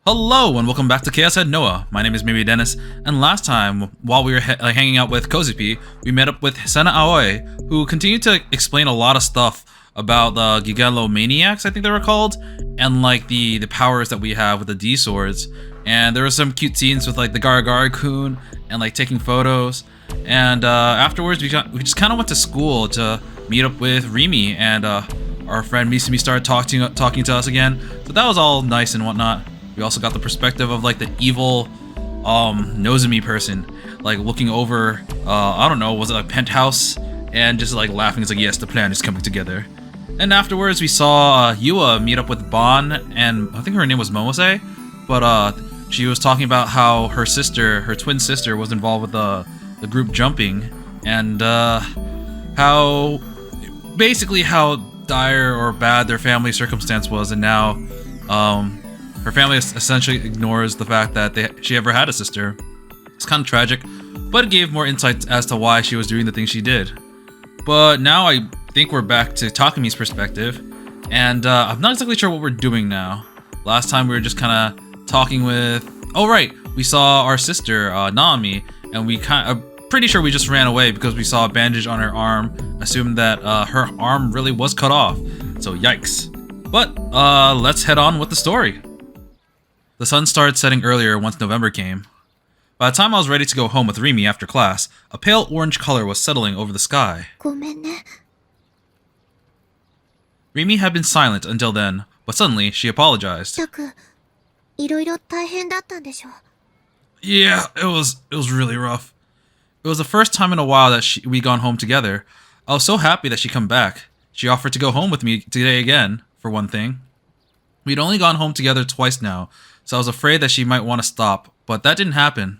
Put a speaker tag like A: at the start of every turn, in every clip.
A: Hello and welcome back to Chaos Head Noah. My name is Maybe Dennis, and last time, while we were hanging out with Kozupi, we met up with Sena Aoi, who continued to explain a lot of stuff about the Gigelo Maniacs, I think they were called, and like the powers that we have with the D swords. And there were some cute scenes with like the Garagara-kun and like taking photos. And afterwards, we just kind of went to school to meet up with Rimi, and our friend Misumi started talking to us again. So that was all nice and whatnot. We also got the perspective of like the evil Nozomi person, like looking over, I don't know, was it a penthouse? And just like laughing. It's like, yes, the plan is coming together. And afterwards we saw Yua meet up with Bon, and I think her name was Momose, but she was talking about how her twin sister was involved with the group jumping, and how dire or bad their family circumstance was, and now her family essentially ignores the fact that she ever had a sister. It's kind of tragic, but it gave more insights as to why she was doing the things she did. But now I think we're back to Takumi's perspective, and I'm not exactly sure what we're doing now. Last time we were just kind of talking with... Oh right, we saw our sister, Naomi, and I'm pretty sure we just ran away because we saw a bandage on her arm, assumed that her arm really was cut off. So yikes. But let's head on with the story. The sun started setting earlier once November came. By the time I was ready to go home with Rimi after class, a pale orange color was settling over the sky. Rimi had been silent until then, but suddenly she apologized. Yeah, it was really rough. It was the first time in a while that we gone home together. I was so happy that she come back. She offered to go home with me today again, for one thing. We'd only gone home together twice now, so I was afraid that she might want to stop, but that didn't happen.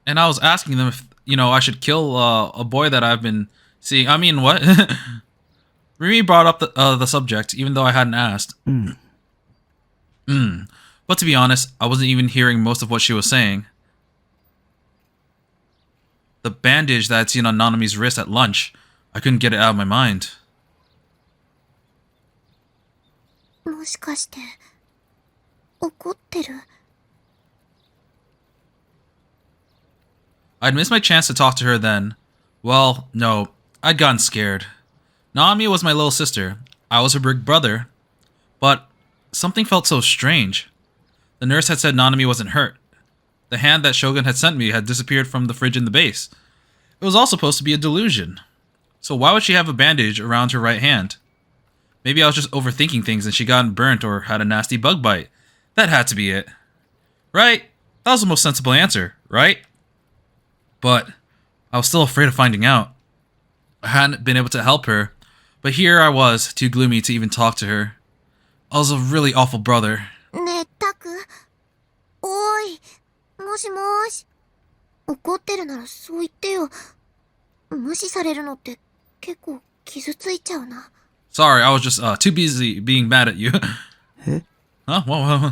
A: And I was asking them if, I should kill a boy that I've been seeing. I mean, what? Rimi brought up the subject, even though I hadn't asked. But to be honest, I wasn't even hearing most of what she was saying. The bandage that I'd seen on Nanami's wrist at lunch, I couldn't get it out of my mind. I'd missed my chance to talk to her then. Well, no, I'd gotten scared. Nanami was my little sister. I was her big brother. But something felt so strange. The nurse had said Nanami wasn't hurt. The hand that Shogun had sent me had disappeared from the fridge in the base. It was all supposed to be a delusion. So why would she have a bandage around her right hand? Maybe I was just overthinking things and she got burnt or had a nasty bug bite. That had to be it. Right? That was the most sensible answer, right? But I was still afraid of finding out. I hadn't been able to help her, but here I was, too gloomy to even talk to her. I was a really awful brother. Sorry, I was just too busy being mad at you. Huh? Whoa.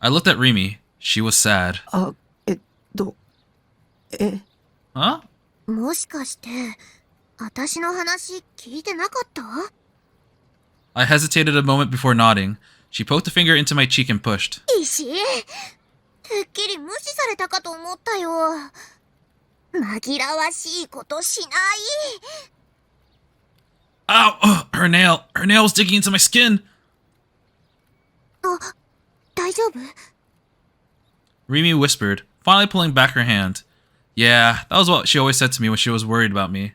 A: I looked at Rimi. She was sad. Huh? I hesitated a moment before nodding. She poked a finger into my cheek and pushed. Ow! Her nail was digging into my skin! Rimi whispered, finally pulling back her hand. Yeah, that was what she always said to me when she was worried about me.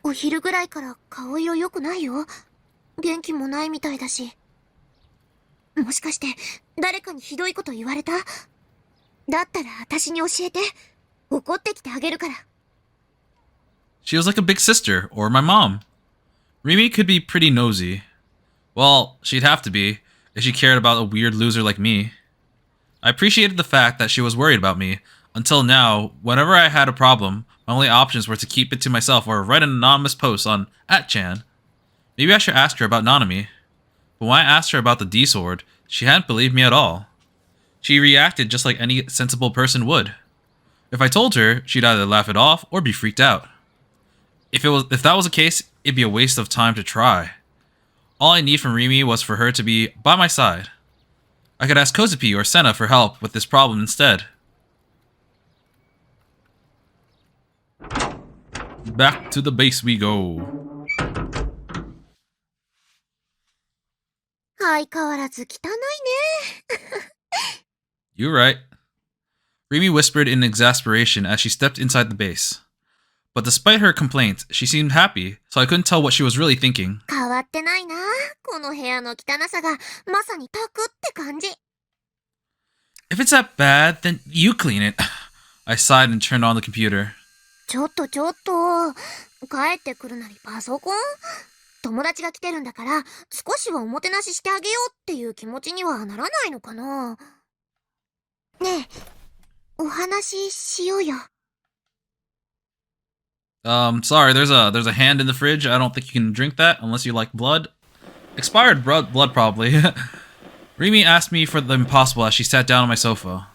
A: She was like a big sister, or my mom. Rimi could be pretty nosy. Well, she'd have to be, if she cared about a weird loser like me. I appreciated the fact that she was worried about me. Until now, whenever I had a problem, my only options were to keep it to myself or write an anonymous post on @chan. Maybe I should ask her about Nanami. But when I asked her about the D-sword, she hadn't believed me at all. She reacted just like any sensible person would. If I told her, she'd either laugh it off or be freaked out. If that was the case, it'd be a waste of time to try. All I need from Rimi was for her to be by my side. I could ask Kozupi or Senna for help with this problem instead. Back to the base we go.
B: 相変わらず汚いね。
A: You're right. Rimi whispered in exasperation as she stepped inside the base. But despite her complaints, she seemed happy, so I couldn't tell what she was really thinking.
B: 変わってないな。この部屋の汚さがまさにタクって感じ。
A: If it's that bad, then you clean it. I sighed and turned on the computer.
B: ちょっと。帰ってくるなりパソコン？友達が来てるんだから、少しはおもてなししてあげようっていう気持ちにはならないのかな。ねえ、お話ししようよ。
A: Sorry, there's a hand in the fridge. I don't think you can drink that unless you like blood. Expired blood probably. Rimi asked me for the impossible as she sat down on my sofa.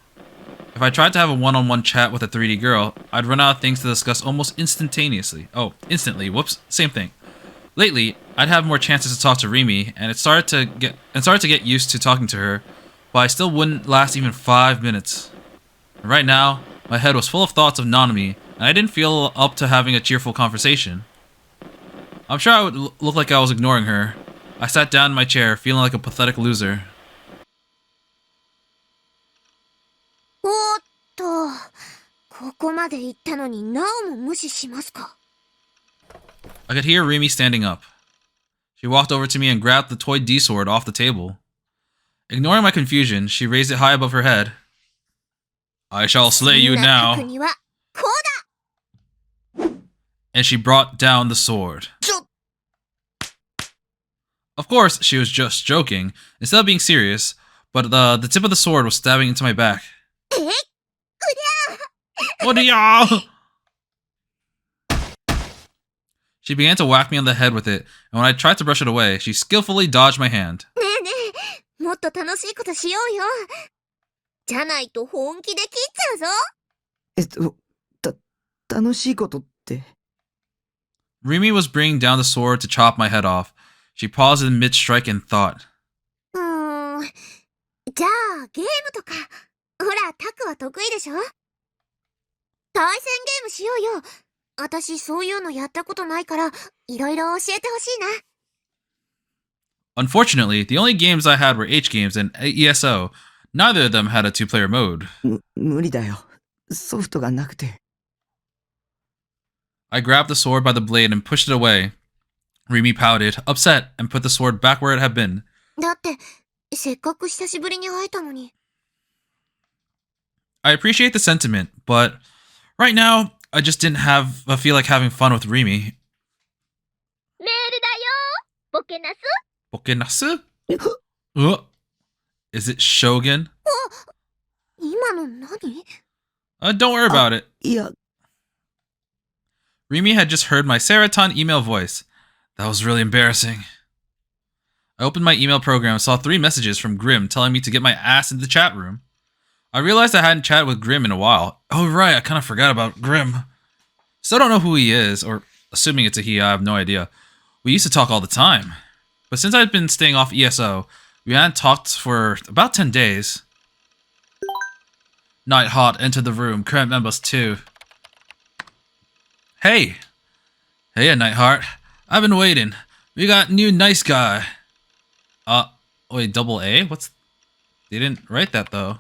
A: If I tried to have a one-on-one chat with a 3D girl, I'd run out of things to discuss almost instantaneously. Oh, instantly. Whoops, same thing. Lately, I'd have more chances to talk to Rimi, and it started to get used to talking to her, but I still wouldn't last even 5 minutes. And right now, my head was full of thoughts of Nanami, and I didn't feel up to having a cheerful conversation. I'm sure I would look like I was ignoring her. I sat down in my chair, feeling like a pathetic loser.
B: おっと、ここまで行ったのになおも無視しますか。
A: I could hear Rimi standing up. She walked over to me and grabbed the toy D-sword off the table. Ignoring my confusion, she raised it high above her head. I shall slay you now. And she brought down the sword. Of course, she was just joking, instead of being serious, but the tip of the sword was stabbing into my back. She began to whack me on the head with it, and when I tried to brush it away, she skillfully dodged my hand.
B: ねえねえ、もっと楽しいことしようよ。じゃないと本気で切っちゃうぞ。
C: 楽しいことって。
A: Rimi was bringing down the sword to chop my head off. She paused in mid-strike and thought.
B: じゃあゲームとか。ほら、タクは得意でしょ。対戦ゲームしようよ。私そういうのやったことないから、いろいろ教えてほしいな。
A: Unfortunately, the only games I had were H games and ESO. Neither of them had a two-player mode.
C: 無理だよ。ソフトがなくて。
A: I grabbed the sword by the blade and pushed it away. Rimi pouted, upset, and put the sword back where it had been.
B: だって、せっかく久しぶりに会えたのに。
A: I appreciate the sentiment, but right now, I just didn't feel like having fun with Rimi.
B: メールだよ。ボケナス。
A: Bokenasu? Is it Shogun?
B: 今の何？
A: Don't worry about it.
C: いや。
A: Rimi had just heard my Seraton email voice. That was really embarrassing. I opened my email program and saw 3 messages from Grim telling me to get my ass into the chat room. I realized I hadn't chatted with Grim in a while. Oh right, I kind of forgot about Grim. Still don't know who he is, or assuming it's a he, I have no idea. We used to talk all the time. But since I'd been staying off ESO, we hadn't talked for about 10 days. Nightheart entered the room, current members too. Hey! Hey, Nightheart. I've been waiting. We got new nice guy. Wait, double A? They didn't write that though.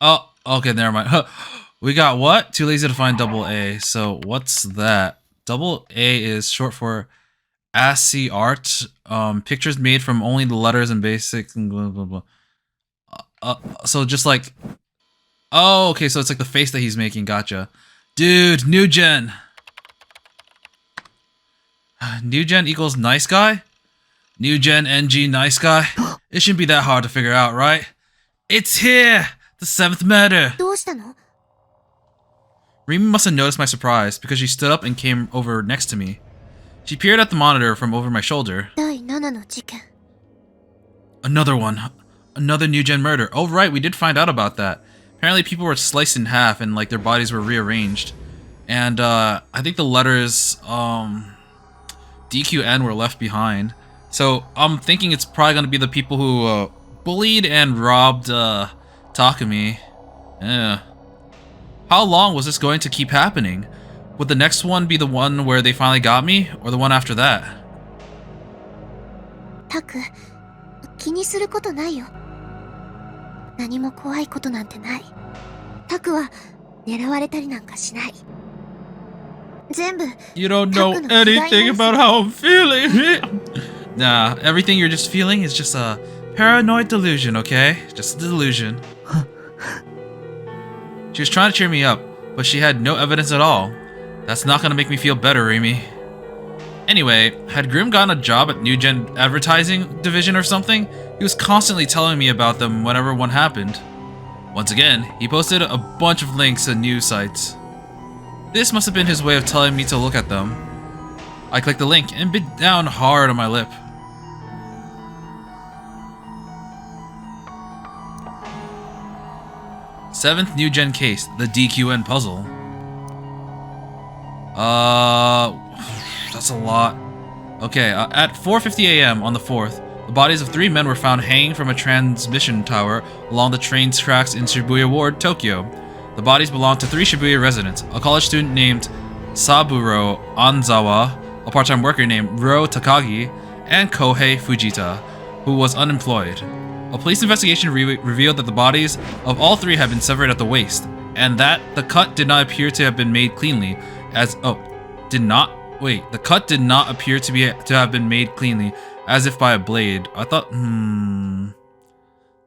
A: Oh, okay, never mind. We got what? Too lazy to find double A. So what's that? Double A is short for ASCII art. Pictures made from only the letters and basic and blah blah blah. So just like, oh, okay, so it's like the face that he's making. Gotcha, dude. New gen. New gen equals nice guy. New gen NG nice guy. It shouldn't be that hard to figure out, right? It's here. The 7th murder.
B: どうしたの？
A: Rimi must have noticed my surprise because she stood up and came over next to me. She peered at the monitor from over my shoulder.
B: 第7の事件。
A: Another one. Another new gen murder. Oh right, we did find out about that. Apparently people were sliced in half and like their bodies were rearranged. And I think the letters DQN were left behind. So I'm thinking it's probably going to be the people who bullied and robbed Takumi. Yeah. How long was this going to keep happening? Would the next one be the one where they finally got me, or the one after that?
B: タク、気にすることないよ。何も怖いことなんてない。タクは狙われたりなんかしない。全部、
A: You don't know anything about how I'm feeling. Nah, everything you're just feeling is just a paranoid delusion, okay? Just a delusion. She was trying to cheer me up, but she had no evidence at all. That's not gonna make me feel better, Remy. Anyway, had Grim gotten a job at New Gen Advertising Division or something? He was constantly telling me about them whenever one happened. Once again, he posted a bunch of links to news sites. This must have been his way of telling me to look at them. I clicked the link and bit down hard on my lip. Seventh New Gen case, the DQN puzzle. That's a lot. Okay, at 4:50 a.m. on the 4th, the bodies of 3 men were found hanging from a transmission tower along the train's tracks in Shibuya Ward, Tokyo. The bodies belonged to 3 Shibuya residents, a college student named Saburo Anzawa, a part-time worker named Ro Takagi, and Kohei Fujita, who was unemployed. A police investigation revealed that the bodies of all 3 had been severed at the waist, and that the cut did not appear to have been made cleanly, the cut did not appear to have been made cleanly, as if by a blade. I thought,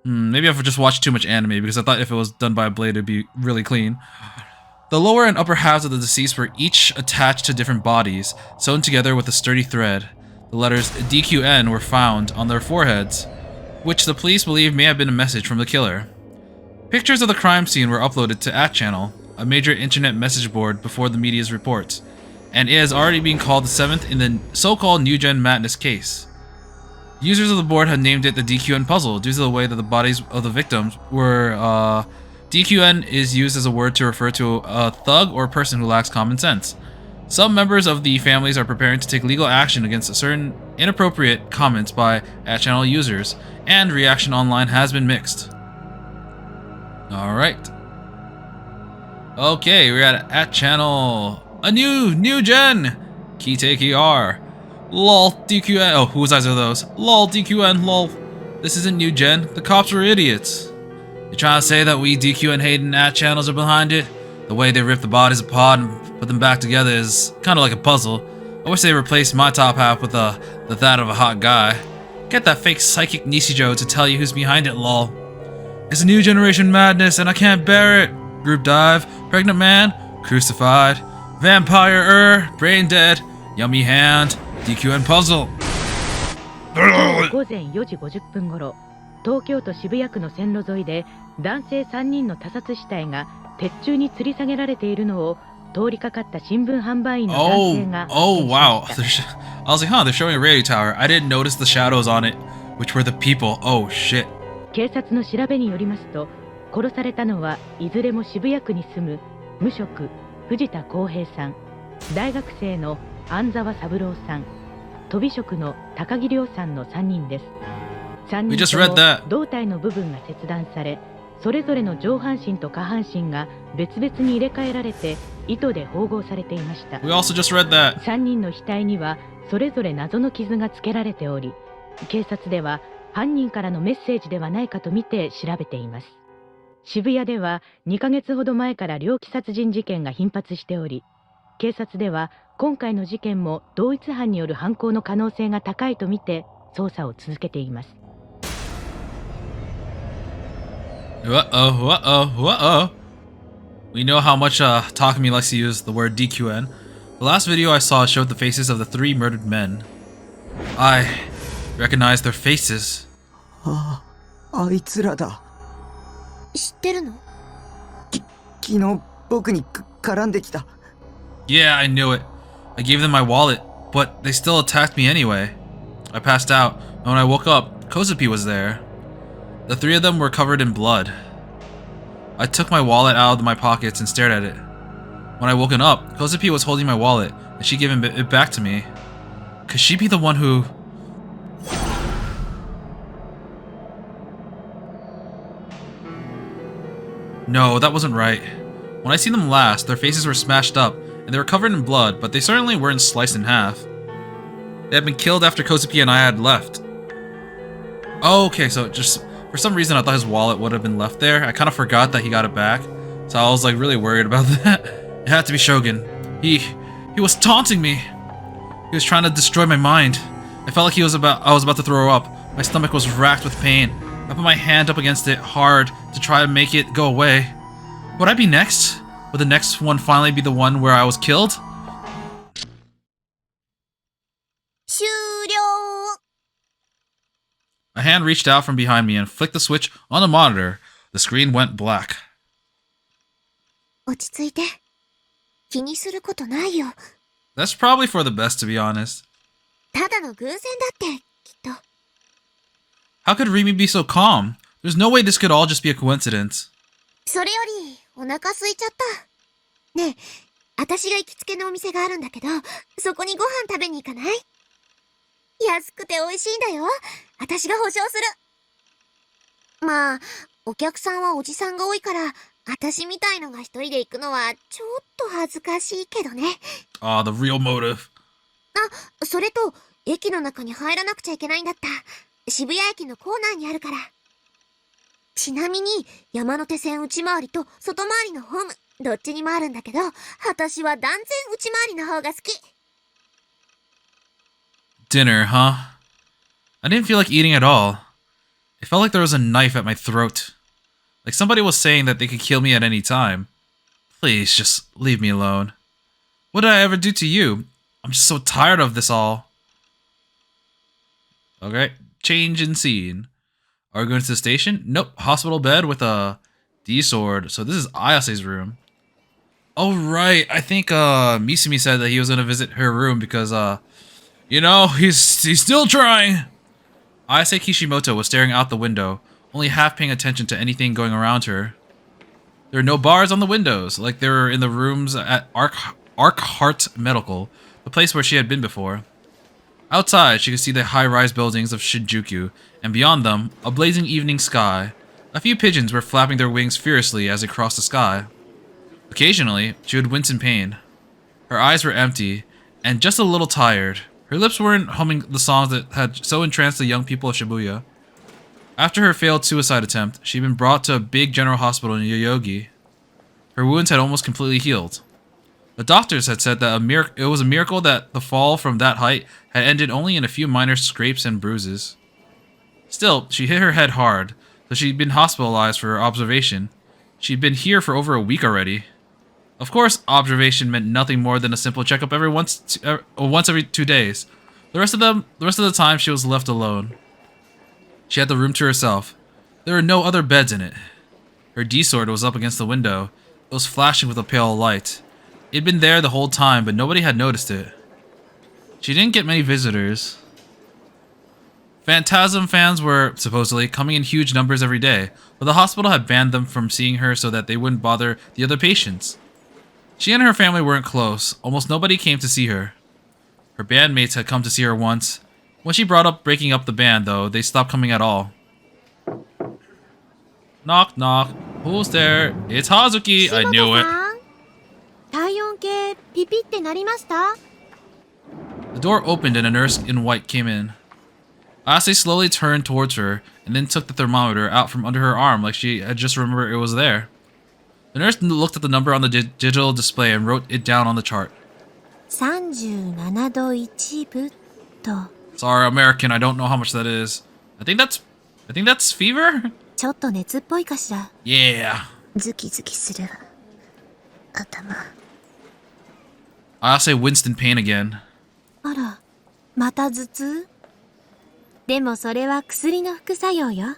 A: maybe I've just watched too much anime, because I thought if it was done by a blade, it'd be really clean. The lower and upper halves of the deceased were each attached to different bodies, sewn together with a sturdy thread. The letters DQN were found on their foreheads, which the police believe may have been a message from the killer. Pictures of the crime scene were uploaded to @channel, a major internet message board before the media's reports, and it is already being called the 7th in the so-called New Gen Madness case. Users of the board had named it the DQN puzzle due to the way that the bodies of the victims were. DQN is used as a word to refer to a thug or a person who lacks common sense. Some members of the families are preparing to take legal action against certain inappropriate comments by @channel users, and reaction online has been mixed. Alright. Okay, we're at @channel. A new gen! Kiteki R. Lol DQN. Oh, whose eyes are those? Lol DQN, lol. This isn't new gen. The cops were idiots. You trying to say that we DQN hating @channels are behind it? The way they rip the bodies apart and put them back together is kind of like a puzzle. I wish they replaced my top half with that of a hot guy. Get that fake psychic Nishijo to tell you who's behind it, lol. It's a new generation madness and I can't bear it. Group dive, pregnant man, crucified, vampire brain dead, yummy hand, DQN puzzle.
D: 午前4時50分頃、東京都渋谷区の線路沿いで男性3人の他殺死体が鉄柱に吊り下げられているのを通りかかった新聞販売員の男性が
A: wow. I was like, they're showing a radio tower. I didn't notice the shadows on it, which were the people. Oh shit.
D: 警察の調べによりますと、殺されたのはいずれも渋谷区に住む無職藤田康平さん、大学生の安沢三郎さん、とび職の高木亮さんの3人です。3人とも胴体の部分が切断され、それぞれの上半身と下半身が別々に入れ替えられて糸で縫合されていました。3人の額にはそれぞれ謎の傷がつけられており、警察では犯人からのメッセージではないかと見て調べています。渋谷では2ヶ月ほど前から猟奇殺人事件が頻発しており、警察では今回の事件も同一犯による犯行の可能性が高いと見て捜査を続けています。
A: We know how much Takumi likes to use the word DQN. The last video I saw showed the faces of the 3 murdered men. I recognize their faces.
C: あいつらだ。
B: 知ってるの？
C: 昨日僕に絡んできた。
A: Yeah, I knew it. I gave them my wallet, but they still attacked me anyway. I passed out, and when I woke up, Kozupi was there. The 3 of them were covered in blood. I took my wallet out of my pockets and stared at it. When I woken up, Kozupi was holding my wallet, and she gave it back to me. Could she be the one who... No, that wasn't right. When I seen them last, their faces were smashed up, and they were covered in blood, but they certainly weren't sliced in half. They had been killed after Kozupi and I had left. Oh, okay, so just... For some reason, I thought his wallet would have been left there. I kind of forgot that he got it back, so I was like really worried about that. It had to be Shogun. He was taunting me. He was trying to destroy my mind. I felt like I was about to throw up. My stomach was racked with pain. I put my hand up against it hard to try to make it go away. Would I be next? Would the next one finally be the one where I was killed?
B: 終了。
A: A hand reached out from behind me and flicked the switch on the monitor. The screen went black.
B: 落ち着いて。気にすることないよ。
A: That's probably for the best, to be honest.
B: ただの偶然だって、きっと。
A: How could Rimi be so calm? There's no way this could all just be a coincidence.
B: それより、お腹空いちゃった。ねえ、私が行きつけのお店があるんだけど、そこにご飯食べに行かない？安くて美味しいんだよ。私が保証する。まあ、お客さんはおじさんが多いから、私みたいのが一人で行くのはちょっと恥ずかしいけどね。
A: Ah, the real motive.
B: あ、それと、駅の中に入らなくちゃいけないんだった。渋谷駅の構内にあるから。ちなみに、山手線内回りと外回りのホーム、どっちにもあるんだけど、私は断然内回りの方が好き。
A: Dinner, huh? I didn't feel like eating at all. It felt like there was a knife at my throat. Like somebody was saying that they could kill me at any time. Please, just leave me alone. What did I ever do to you? I'm just so tired of this all. Okay, change in scene. Are we going to the station? Nope, hospital bed with a D-sword. So this is Ayase's room. Oh, right. I think Misumi said that he was going to visit her room because, you know, he's still trying. Ayase Kishimoto was staring out the window, only half paying attention to anything going around her. There are no bars on the windows, like there were in the rooms at Heart Medical, the place where she had been before. Outside, she could see the high-rise buildings of Shinjuku, and beyond them, a blazing evening sky. A few pigeons were flapping their wings furiously as they crossed the sky. Occasionally, she would wince in pain. Her eyes were empty, and just a little tired. Her lips weren't humming the songs that had so entranced the young people of Shibuya. After her failed suicide attempt, she'd been brought to a big general hospital in Yoyogi. Her wounds had almost completely healed. The doctors had said that it was a miracle that the fall from that height had ended only in a few minor scrapes and bruises. Still, she hit her head hard, so she'd been hospitalized for observation. She'd been here for over a week already. Of course, observation meant nothing more than a simple checkup once every 2 days. The rest of the time, she was left alone. She had the room to herself. There were no other beds in it. Her D-sword was up against the window. It was flashing with a pale light. It'd been there the whole time, but nobody had noticed it. She didn't get many visitors. Phantasm fans were, supposedly, coming in huge numbers every day, but the hospital had banned them from seeing her so that they wouldn't bother the other patients. She and her family weren't close. Almost nobody came to see her. Her bandmates had come to see her once. When she brought up breaking up the band, though, they stopped coming at all. Knock, knock. Who's there? It's Hazuki. I knew it.
B: 体温計ピピってなりました？
A: The door opened and a nurse in white came in. Ayase slowly turned towards her and then took the thermometer out from under her arm like she had just remembered it was there. The nurse looked at the number on the digital display and wrote it down on the chart.
B: 37度1分と。
A: Sorry, American, I don't know how much that is. I think that's fever?
B: ちょっと熱っぽいかしら。
A: Yeah.
B: ズキズキする。頭。
A: Ayase winced in pain again.
B: あら、また頭痛？でもそれは薬の副作用よ。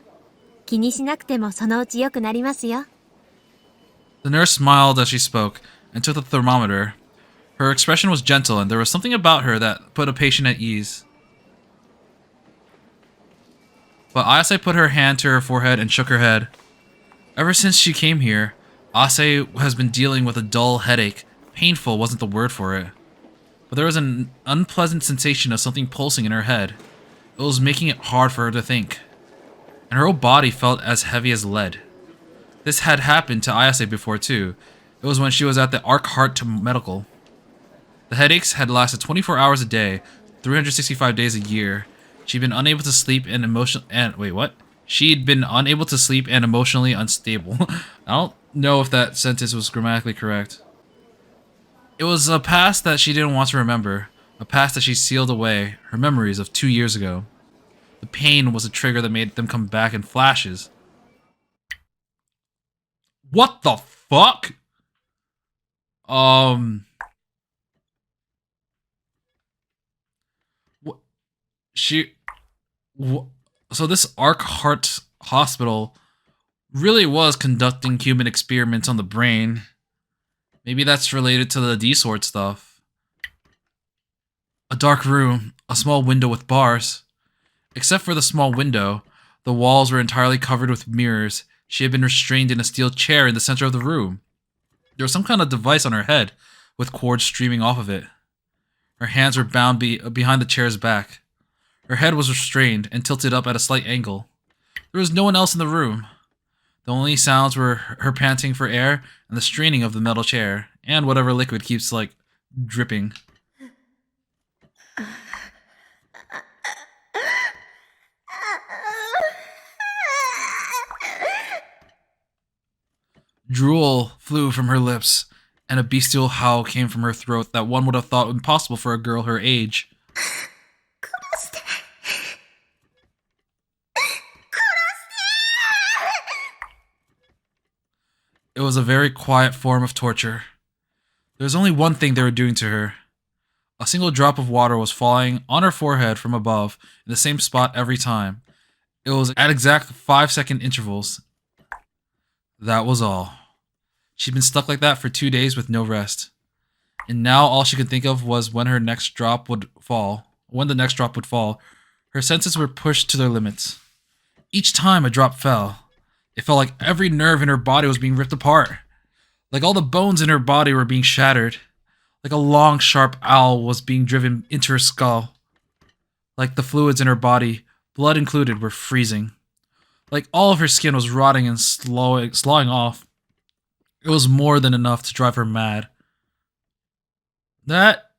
B: 気にしなくてもそのうち良くなりますよ。
A: The nurse smiled as she spoke and took the thermometer. Her expression was gentle and there was something about her that put a patient at ease. But Ayase put her hand to her forehead and shook her head. Ever since she came here, Ase has been dealing with a dull headache. Painful wasn't the word for it. But there was an unpleasant sensation of something pulsing in her head. It was making it hard for her to think. And her whole body felt as heavy as lead. This had happened to Ayase before too. It was when she was at the Arc Heart Medical. The headaches had lasted 24 hours a day, 365 days a year. She'd been unable to sleep and She'd been unable to sleep and emotionally unstable. I don't know if that sentence was grammatically correct. It was a past that she didn't want to remember, a past that she sealed away, her memories of 2 years ago. The pain was a trigger that made them come back in flashes. What the fuck? So this Arc Heart Hospital really was conducting human experiments on the brain. Maybe that's related to the D-Sword stuff. A dark room, a small window with bars. Except for the small window, the walls were entirely covered with mirrors. She had been restrained in a steel chair in the center of the room. There was some kind of device on her head, with cords streaming off of it. Her hands were bound behind the chair's back. Her head was restrained and tilted up at a slight angle. There was no one else in the room. The only sounds were her panting for air and the straining of the metal chair, and whatever liquid keeps, dripping. Drool flew from her lips, and a bestial howl came from her throat that one would have thought impossible for a girl her age. It was a very quiet form of torture. There was only one thing they were doing to her. A single drop of water was falling on her forehead from above in the same spot every time. It was at exact 5-second intervals. That was all. She'd been stuck like that for 2 days with no rest. And now all she could think of was when the next drop would fall. Her senses were pushed to their limits. Each time a drop fell, it felt like every nerve in her body was being ripped apart. Like all the bones in her body were being shattered. Like a long, sharp awl was being driven into her skull. Like the fluids in her body, blood included, were freezing. Like all of her skin was rotting and sloughing off. It was more than enough to drive her mad. That,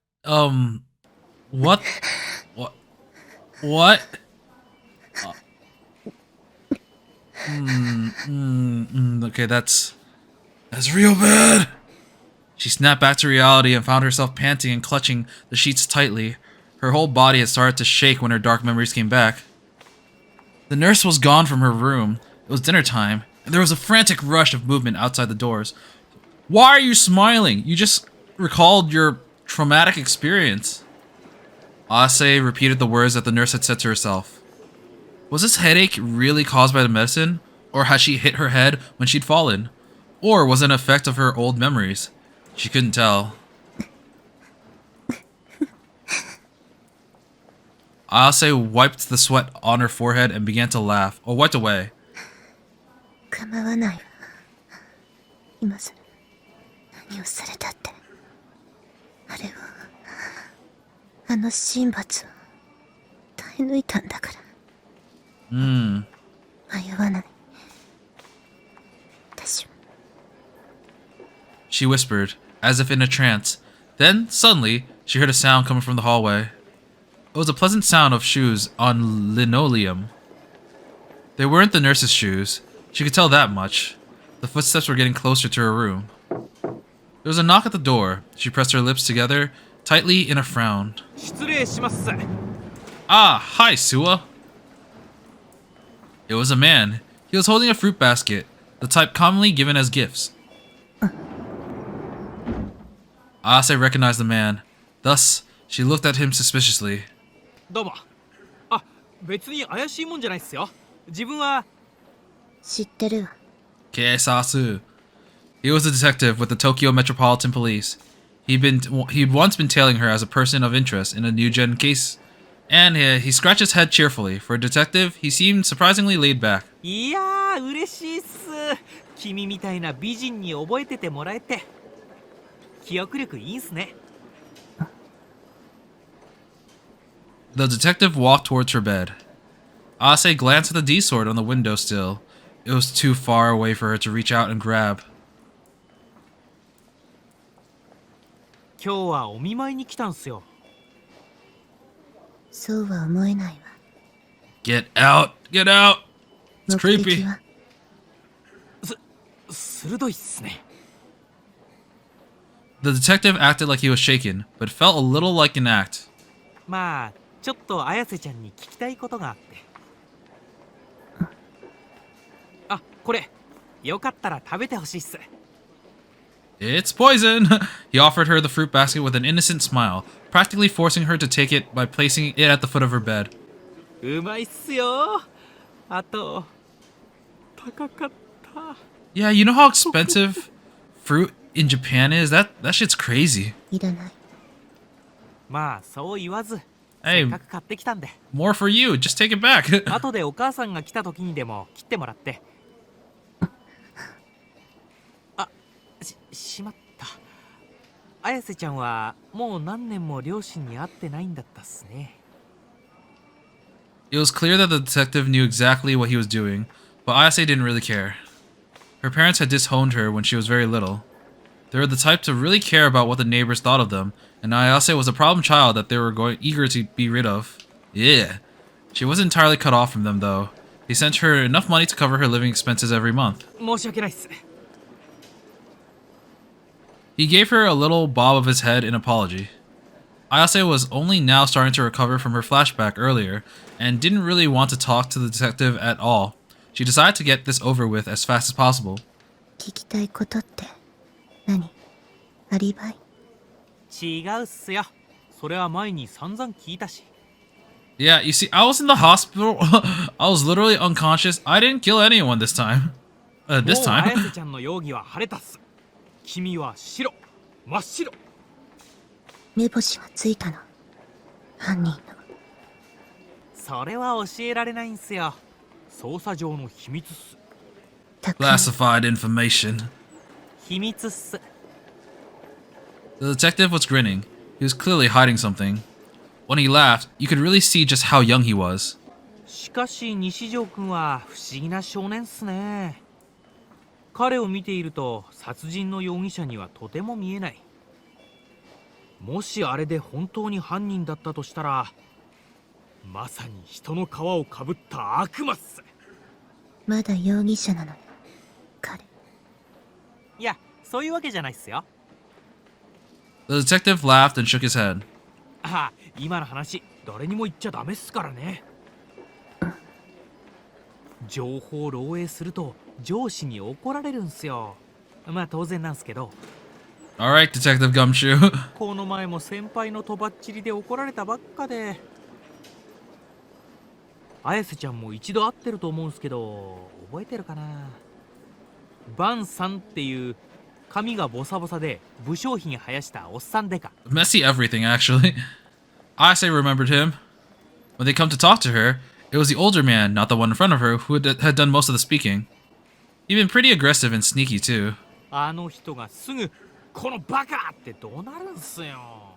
A: what? Okay, that's real bad. She snapped back to reality and found herself panting and clutching the sheets tightly. Her whole body had started to shake when her dark memories came back. The nurse was gone from her room. It was dinner time, and there was a frantic rush of movement outside the doors. Why are you smiling? You just recalled your traumatic experience. Ase repeated the words that the nurse had said to herself. Was this headache really caused by the medicine? Or had she hit her head when she'd fallen? Or was it an effect of her old memories? She couldn't tell. Ase wiped the sweat on her forehead and began to laugh, or wiped away.
B: 構わないわ。今さら何をされたって。あれはあの神罰を耐え抜いたんだから。迷わない。私は。
A: She whispered, as if in a trance. Then, suddenly, she heard a sound coming from the hallway. It was a pleasant sound of shoes on linoleum. They weren't the nurse's shoes. She could tell that much. The footsteps were getting closer to her room. There was a knock at the door. She pressed her lips together, tightly in a frown. Ah, hi, Suwa. It was a man. He was holding a fruit basket, the type commonly given as gifts. Ase recognized the man. Thus, she looked at him suspiciously.
E: どうも。あ、別に怪しいもんじゃないっすよ。自分は。
B: 知ってるわ。
A: Keisasu. He was a detective with the Tokyo Metropolitan Police. He'd once been tailing her as a person of interest in a new-gen case And he scratched his head cheerfully. For a detective, he seemed surprisingly laid back.
E: いやー嬉しいっす。君みたいな美人に覚えててもらえて。記憶力いいんすね。
A: The detective walked towards her bed. Ase glanced at the D sword on the windowsill. It was too far away for her to reach out and grab.
E: 今日はお見舞いに来たんすよ。
B: そうは思えないわ。
A: Get out! Get out! It's
B: 目的
A: creepy.
B: は
E: 鋭いっすね。
A: The detective acted like he was shaken, but felt a little like an act.
E: まあちょっと綾瀬ちゃんに聞きたいことがあって。あ、これよかったら食べてほしいっす。
A: It's poison! He offered her the fruit basket with an innocent smile, practically forcing her to take it by placing it at the foot of her bed.
E: うまいっすよ。あと高かった。
A: Yeah, you know how expensive fruit in Japan is? That shit's crazy.
B: いらない。
E: まあそう言わず、
A: Hey
E: せっかく買ってきたんで。
A: More for you. Just take it back.
E: 後でお母さんが来た時にでも切ってもらって。あ、しまった。綾瀬ちゃんはもう何年も両親に会ってないんだったっすね。
A: It was clear that the detective knew exactly what he was doing, but Ayase didn't really care. Her parents had disowned her when she was very little. They were the type to really care about what the neighbors thought of them, and Ayase was a problem child that they were eager to be rid of. Yeah. She wasn't entirely cut off from them, though. They sent her enough money to cover her living expenses every month.
E: 申し訳ないっす。
A: He gave her a little bob of his head in apology. Ayase was only now starting to recover from her flashback earlier, and didn't really want to talk to the detective at all. She decided to get this over with as fast as possible.
B: 聞きたいことって何？アリバイ？
E: 違うっすよ。それは前に散々聞いたし。
A: Yeah, you see, I was in the hospital. I was literally unconscious. I didn't kill anyone this time. This
E: もう綾
A: time.
E: 瀬ちゃんの容疑は晴れたっす。君は白、真っ白。
B: 目星はついたの？犯人の。
E: それは教えられないんすよ。捜査上の秘密っす。
B: たくさん
A: Classified information.
E: 秘密っす。
A: The detective was grinning. He was clearly hiding something. When he laughed, you could really see just how young he was.
E: しかし西条くんは不思議な少年っすね。彼を見ていると殺人の容疑者にはとても見えない。もしあれで本当に犯人だったとしたら、まさに人の皮をかぶった悪魔っす。
B: まだ容疑者なのに彼。
E: いや、そういうわけじゃないっすよ。
A: The detective laughed and shook his head.
E: ああ、今の話誰にも言っちゃダメっすからね。情報漏洩すると上司に怒られるんすよ。まあ当然なんすけど。
A: Alright, Detective Gumshoe.
E: この前も先輩のとばっちりで怒られたばっかで。綾瀬ちゃんも一度会ってると思うんすけど、覚えてるかな。バンさんっていう髪がボサボサで武将髭生やしたおっさんでか。
A: Messy everything, actually. Ayase remembered him. When they come to talk to her, it was the older man, not the one in front of her, who had done most of the speaking. He'd been pretty aggressive and sneaky, too.
E: あの人がすぐこのバカってどうなるんすよ。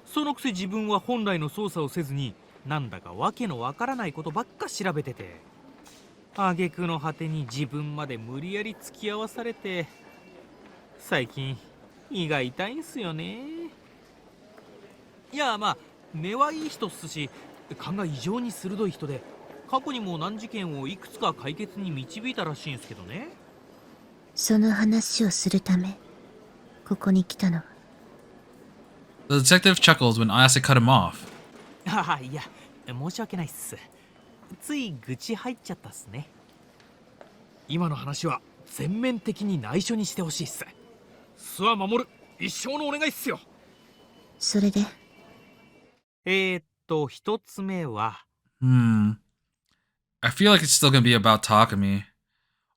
E: そのくせ自分は本来の捜査をせずになんだかわけのわからないことばっか調べてて、挙句の果てに自分まで無理やり付き合わされて、最近胃が痛いんすよね。いやまあ根はいい人っすし、勘が異常に鋭い人で、過去にも難事件をいくつか解決に導いたらしいんすけどね。
B: その話をするためここに来たのは。
A: The detective chuckled when Ayase cut him off.
E: ああ、いや申し訳ないっす。つい愚痴入っちゃったっすね。今の話は全面的に内緒にしてほしいっす。諏訪守、一生のお願いっすよ。
B: それで
E: 一つ目は、
A: I feel like it's still gonna be about Takumi.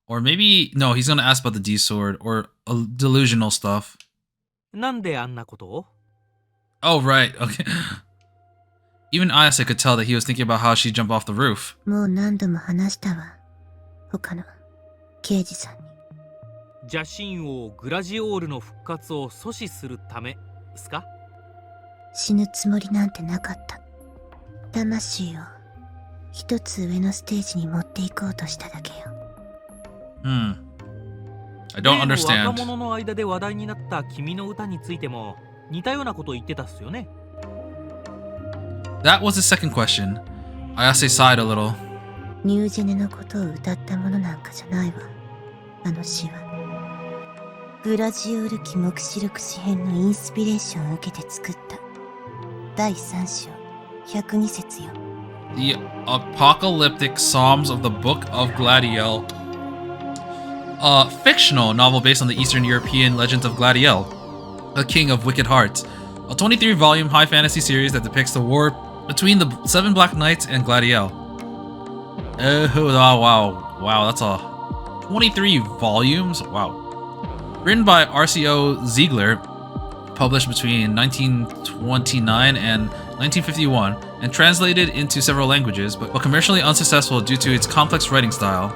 A: Or maybe, no, he's gonna ask about the D sword or delusional stuff.
E: なんであんなことを？
A: Oh, right, okay. Even Ayase could tell that he was thinking about how she'd jump off the roof.
F: もう何度も話したわ。他の刑事さんに。
E: 邪神王グラジオールの復活を阻止するためですか？
F: 死ぬつもりなんてなかった。魂を一つ上のステージに持っていこうとしただけよ。
A: I don't
E: 例の
A: understand.
E: 若者の間で話題になった君の歌についても似たようなことを言ってたっすよね。
A: That was the second question. Ayase sighed a little.
F: ニュージェネのことを歌ったものなんかじゃないわ。あの詩は。グラジオール記目視録詩編のインスピレーションを受けて作った。第3章、102節よ。
A: The apocalyptic Psalms of the Book of Gladiel. A fictional novel based on the Eastern European legend of Gladiel, a king of wicked hearts. A 23-volume high fantasy series that depicts the war between the Seven Black Knights and Gladiel. Wow, that's a 23 volumes? Wow. Written by R.C.O. Ziegler, published between 1929 and 1951, and translated into several languages, but commercially unsuccessful due to its complex writing style.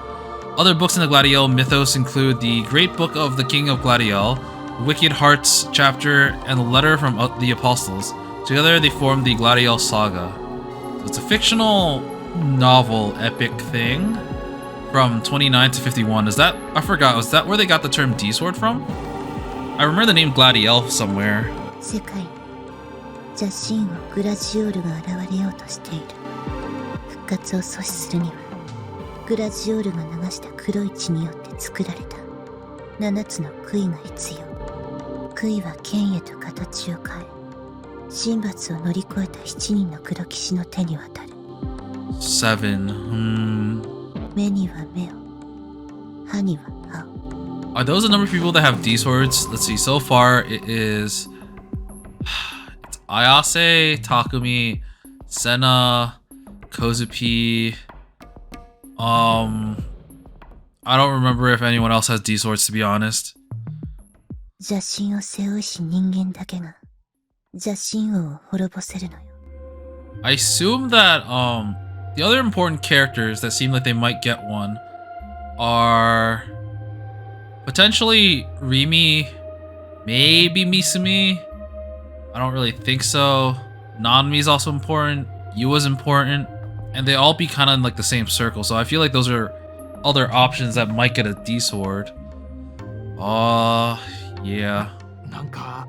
A: Other books in the Gladiel mythos include the Great Book of the King of Gladiel, Wicked Hearts chapter, and the Letter from the Apostles. Together they form the Gladiel Saga. So it's a fictional novel epic thing from 29 to 51. Is that, I forgot, was that where they got the term D-Sword from? I remember the name Gladiel somewhere.
F: 世界に邪神王グラジオールが現れようとしている。復活を阻止するにはグラジオールが流した黒い血によって作られた7つの杭が必要。杭は剣へと形を変え、神罰を乗り越えた7人の黒騎士の手に渡る。
A: 7.
F: 目には目を、歯には歯を。
A: Are those the number of people that have D swords? Let's see. So far, it is it's Ayase, Takumi, Senna, Kozupi. I don't remember if anyone else has D swords, to be honest.
F: 邪神を背負いし人間だけが邪神王を滅ぼせるのよ。
A: I assume that the other important characters that seem like they might get one are potentially Rimi, maybe Misumi. I don't really think so. Nanmi is also important. Yua's important. And they all be kind of in like the same circle. So I feel like those are other options that might get a D sword. Yeah.
E: なんか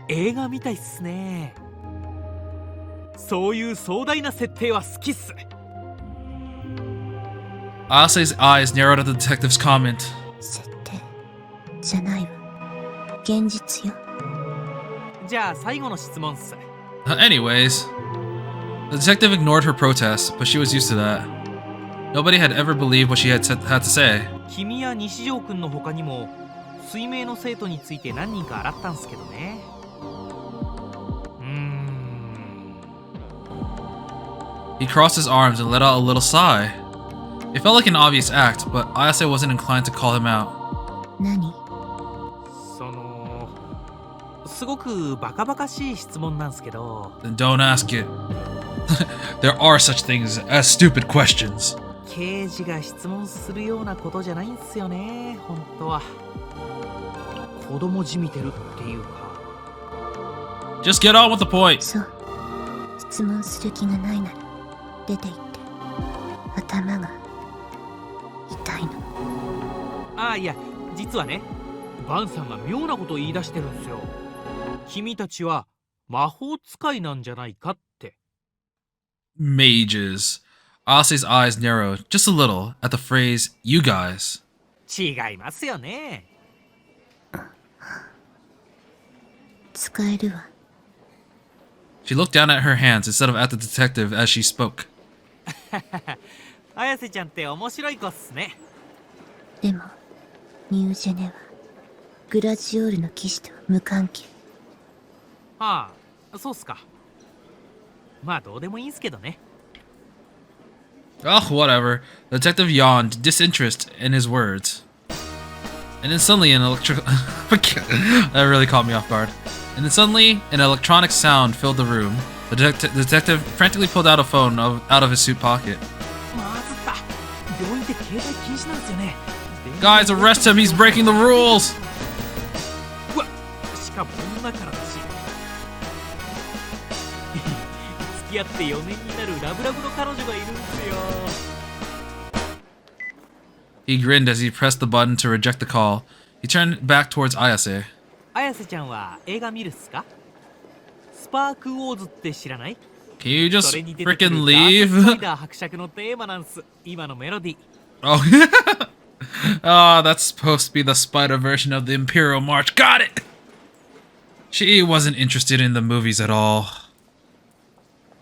E: 映画みたいっすね。そういう壮大な設定は好きっす。
A: Ase's eyes narrowed at the detective's comment.
F: 設定じゃないわ。現実よ。
E: じゃあ最後の質問っす。
A: Anyways, the detective ignored her protest, but she was used to that. Nobody had ever believed what she had to say.
E: 君や西条くんの他にも水明の生徒について何人か洗ったんすけどね。
A: He crossed his arms and let out a little sigh. It felt like an obvious act, but Ayase wasn't inclined to call him out.
F: 何？
E: すごくバカバカしい質問なんすけど。
A: Then don't ask it. There are such things as stupid questions.
E: 刑事が質問するようなことじゃないんすよね、本当は。子供じみてるっていうか。
A: Just get on with the point.
F: そう。質問する気がないなら出て行って。頭が痛いの。
E: いや、実はね、バンさんが妙なことを言い出してるんですよ。君たちは魔法使いなんじゃないかって。
A: Mages. Ase's eyes narrowed just a little at the phrase, you guys.
E: 違いますよね。
F: 使えるわ。
A: She looked down at her hands instead of at the detective as she spoke.
E: 綾瀬ちゃんって面白い子っすね。
F: でも、ニュージェネはグラジオールの騎士とは無関係。
E: そうっすか。まあどうでもいいんすけどね。
A: Oh, whatever. The detective yawned, disinterest in his words. And then suddenly an that really caught me off guard. And then suddenly an electronic sound filled the room. The The detective frantically pulled out a phone out of his suit pocket.
E: まずった。病院って携帯禁止なんですよね。
A: Guys, arrest him! He's breaking the rules!
E: うわ、しかも女からだし。付き合って4年になるラブラブの彼女がいるんですよ。
A: He grinned as he pressed the button to reject the call. He turned back towards Ayase.
E: 綾瀬ちゃんは映画見るっすか？スパークウォーズって知らない？
A: Can you
E: そ
A: just
E: れに出てくる
A: freaking
E: ダース・スパ
A: leave?
E: イダー伯爵のテーマなんす。今のメロディー。
A: Oh, oh, that's supposed to be the spider version of the Imperial March. Got it! She wasn't interested in the movies at all.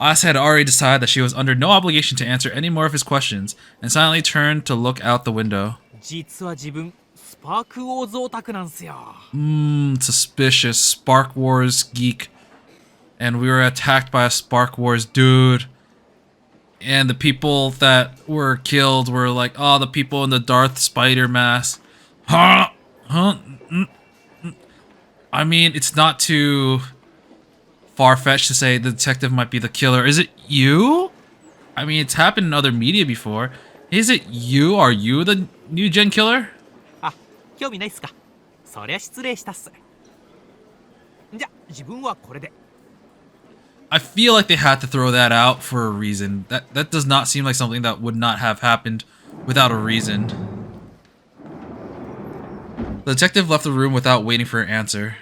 A: Ayase had already decided that she was under no obligation to answer any more of his questions, and silently turned to look out the window.
E: 実は自分スパークウォーズオタクなんすよ。
A: Suspicious. Spark Wars geek. And we were attacked by a Spark Wars dude. And the people that were killed were like, oh, the people in the Darth Spider mask. Huh? Huh? I mean, it's not too far-fetched to say the detective might be the killer. Is it you? I mean, it's happened in other media before. Is it you? Are you the new gen killer?
E: あ、興味ないっすか？そりゃ失礼したっす。じゃ、自分はこれで。
A: I feel like they had to throw that out for a reason. That does not seem like something that would not have happened without a reason. The detective left the room without waiting for an answer.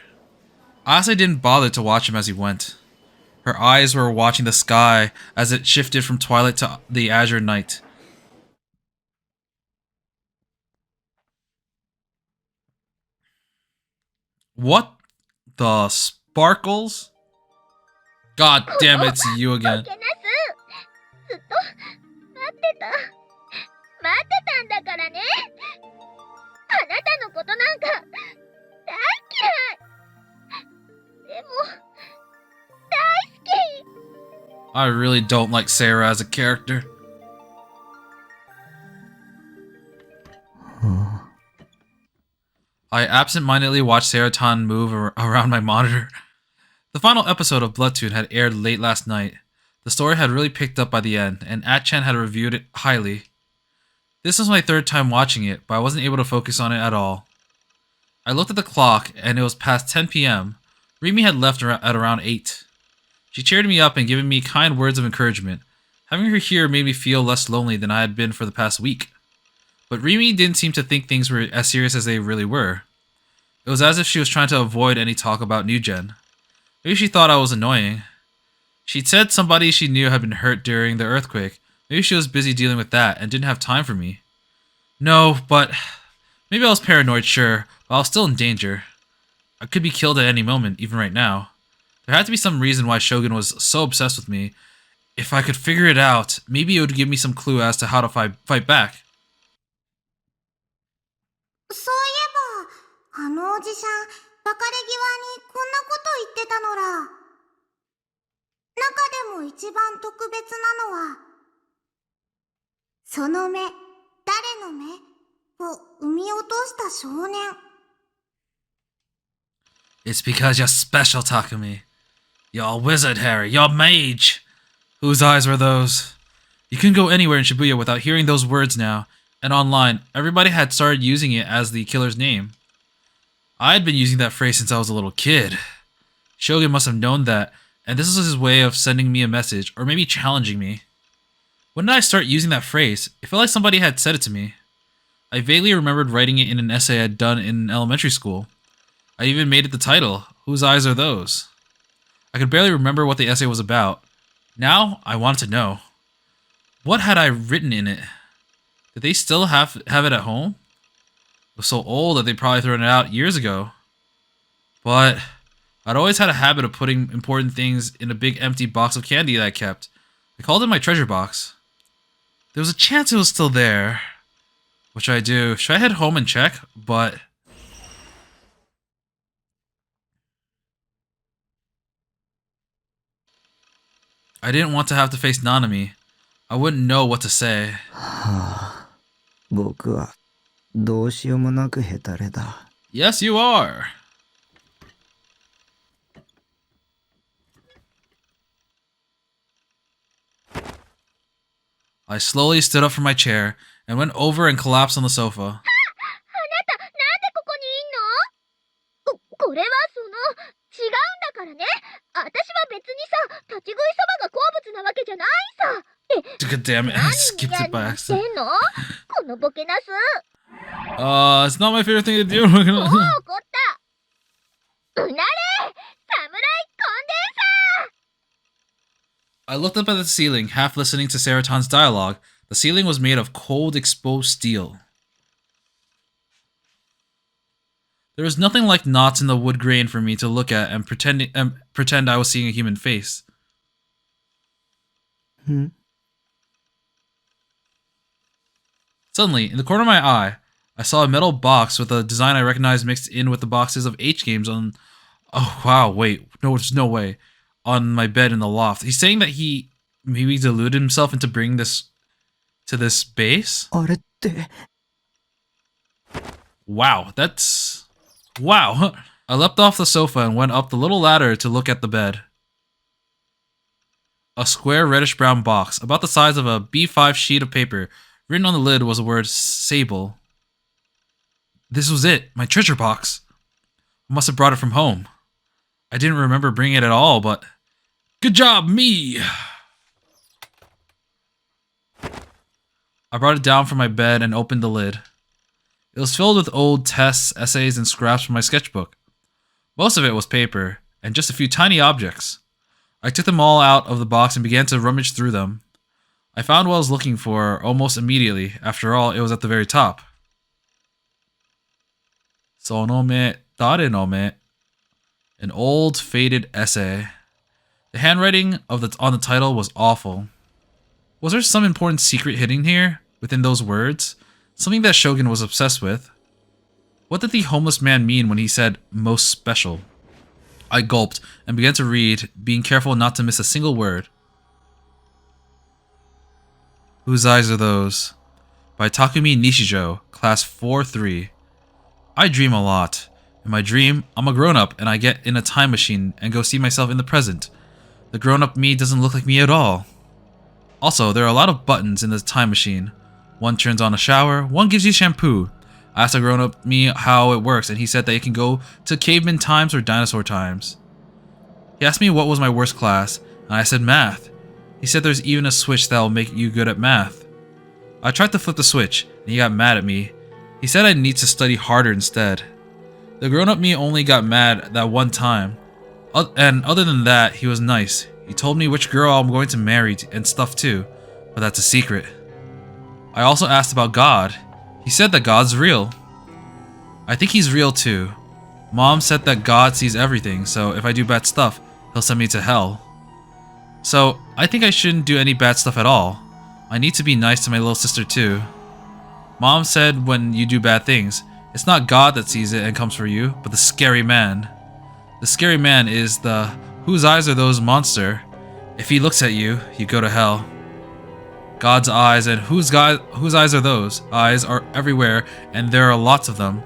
A: Ayase didn't bother to watch him as he went. Her eyes were watching the sky as it shifted from twilight to the azure night. What the sparkles? God damn it, it's you again.
B: ずっと待ってた。待ってたんだからね。あなたのことなんか大嫌い。でも大好き。
A: I really don't like Sarah as a character. I absent-mindedly watched Sarah-tan move around my monitor. The final episode of Bloodtooth had aired late last night. The story had really picked up by the end, and Atchan had reviewed it highly. This was my third time watching it, but I wasn't able to focus on it at all. I looked at the clock, and it was past 10 p.m. Rimi had left at around 8. She cheered me up and given me kind words of encouragement. Having her here made me feel less lonely than I had been for the past week. But Rimi didn't seem to think things were as serious as they really were. It was as if she was trying to avoid any talk about New Gen. Maybe she thought I was annoying. She'd said somebody she knew had been hurt during the earthquake. Maybe she was busy dealing with that and didn't have time for me. No, but maybe I was paranoid, sure, but I was still in danger. I could be killed at any moment, even right now. There had to be some reason why Shogun was so obsessed with me. If I could figure it out, maybe it would give me some clue as to how to fight back.
B: そういえば、あのおじさん、別れ際にこんなこと言ってたのら。中でも一番特別なのは、その目、誰の目を産み落とした少年。
A: It's because you're special, Takumi. You're a wizard, Harry. You're a mage. Whose eyes were those? You couldn't go anywhere in Shibuya without hearing those words now. And online, everybody had started using it as the killer's name. I had been using that phrase since I was a little kid. Shogun must have known that, and this was his way of sending me a message, or maybe challenging me. When did I start using that phrase? It felt like somebody had said it to me. I vaguely remembered writing it in an essay I had done in elementary school. I even made it the title, Whose Eyes Are Those? I could barely remember what the essay was about. Now, I wanted to know. What had I written in it? Did they still have it at home? It was so old that they'd probably thrown it out years ago. But I'd always had a habit of putting important things in a big empty box of candy that I kept. I called it my treasure box. There was a chance it was still there. What should I do? Should I head home and check? But I didn't want to have to face Nanami. I wouldn't know what to say.
C: はあ、僕はどうしようもなくヘタレだ。
A: Yes, you are. I slowly stood up from my chair and went over and collapsed on the sofa.
B: なんでここにいんの？これは違うんだからね。私は別にさ、立ち食いそばが好物なわけじゃないさ。
A: God damn it, I skipped it by
B: してん
A: accident.
B: の？このボケナス。
A: It's not my favorite thing to do.
B: もう怒った。うなれ！侍コンデンサー！
A: I looked up at the ceiling, half listening to Saraton's dialogue. The ceiling was made of cold, exposed steel. There was nothing like knots in the wood grain for me to look at and pretend I was seeing a human face. Suddenly, in the corner of my eye, I saw a metal box with a design I recognized mixed in with the boxes of H games on... Oh, wow, wait. No, there's no way. On my bed in the loft. He's saying that he maybe deluded himself into bringing this to this base?
C: あれって、
A: Wow, that's... Wow. I leapt off the sofa and went up the little ladder to look at the bed. A square reddish-brown box, about the size of a B5 sheet of paper. Written on the lid was the word Sable. This was it, my treasure box. I must have brought it from home. I didn't remember bringing it at all, but... Good job, me! I brought it down from my bed and opened the lid. It was filled with old tests, essays, and scraps from my sketchbook. Most of it was paper, and just a few tiny objects. I took them all out of the box and began to rummage through them. I found what I was looking for almost immediately. After all, it was at the very top. Sonome Dare no Me. An old, faded essay. The handwriting on the title was awful. Was there some important secret hidden here, within those words? Something that Shogun was obsessed with? What did the homeless man mean when he said, most special? I gulped and began to read, being careful not to miss a single word. Whose Eyes Are Those? By Takumi Nishijo, Class 4-3. I dream a lot. In my dream, I'm a grown-up and I get in a time machine and go see myself in the present. The grown-up me doesn't look like me at all. Also, there are a lot of buttons in the time machine. One turns on a shower, one gives you shampoo. I asked a grown-up me how it works and he said that it can go to caveman times or dinosaur times. He asked me what was my worst class, and I said math. He said there's even a switch that will make you good at math. I tried to flip the switch, and he got mad at me. He said I need to study harder instead. The grown-up me only got mad that one time. And other than that, he was nice. He told me which girl I'm going to marry and stuff too, but that's a secret. I also asked about God. He said that God's real. I think he's real too. Mom said that God sees everything, so if I do bad stuff, he'll send me to hell. So, I think I shouldn't do any bad stuff at all. I need to be nice to my little sister too. Mom said when you do bad things, it's not God that sees it and comes for you, but the scary man. The scary man is the whose eyes are those monster. If he looks at you, you go to hell. God's eyes and whose eyes are those? Eyes are everywhere and there are lots of them.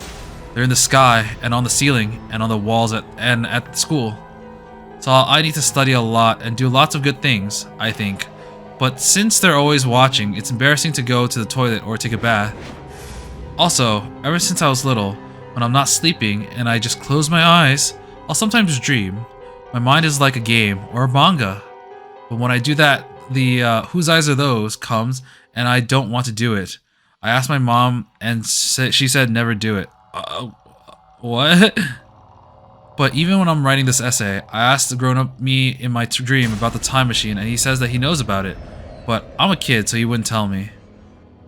A: They're in the sky and on the ceiling and on the walls and at school. So I need to study a lot and do lots of good things, I think. But since they're always watching, it's embarrassing to go to the toilet or take a bath. Also, ever since I was little, when I'm not sleeping and I just close my eyes, I'll sometimes dream. My mind is like a game or a manga. But when I do that, the whose eyes are those comes and I don't want to do it. I asked my mom and she said never do it. What? But even when I'm writing this essay, I asked the grown-up me in my dream about the time machine and he says that he knows about it. But I'm a kid, so he wouldn't tell me.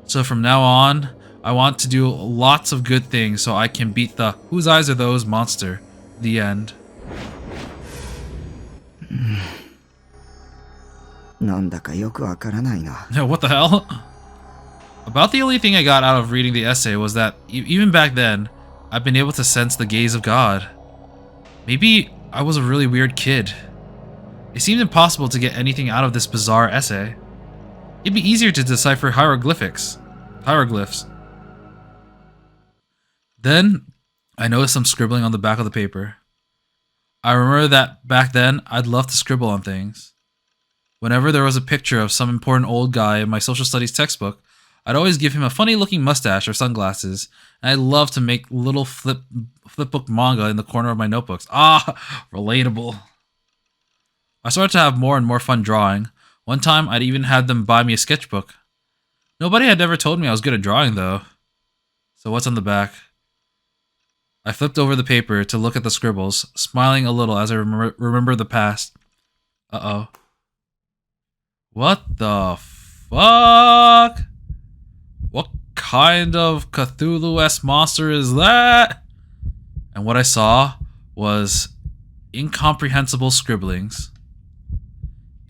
A: So from now on, I want to do lots of good things so I can beat the whose eyes are those monster. The end.
C: なんだかよくわからないな。
A: What the hell? About the only thing I got out of reading the essay was that even back then, I've been able to sense the gaze of God. Maybe I was a really weird kid. It seemed impossible to get anything out of this bizarre essay. It'd be easier to decipher hieroglyphs. Then, I noticed some scribbling on the back of the paper. I remember that back then, I'd love to scribble on things. Whenever there was a picture of some important old guy in my social studies textbook, I'd always give him a funny-looking mustache or sunglasses, and I loved to make little flipbook manga in the corner of my notebooks. Ah, relatable. I started to have more and more fun drawing. One time, I'd even had them buy me a sketchbook. Nobody had ever told me I was good at drawing, though. So what's on the back? I flipped over the paper to look at the scribbles, smiling a little as I remember the past. Uh-oh. What the fuck? What kind of Cthulhu-esque monster is that? And what I saw was incomprehensible scribblings.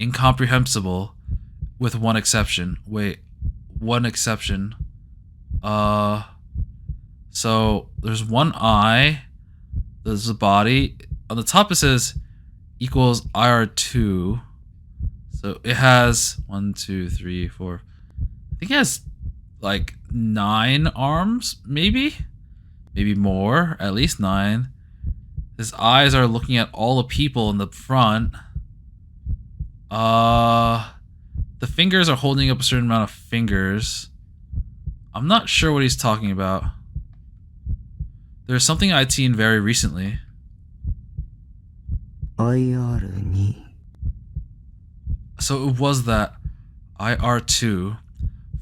A: Incomprehensible with one exception. Wait, one exception. So there's one eye, there's a body. On the top it says equals IR2. So it has 1, 2, 3, 4. I think it has like 9 arms, maybe more, at least 9. His eyes are looking at all the people in the front. The fingers are holding up a certain amount of fingers. I'm not sure what he's talking about. There's something I'd seen very recently.
C: IR2。So
A: it was that IR2.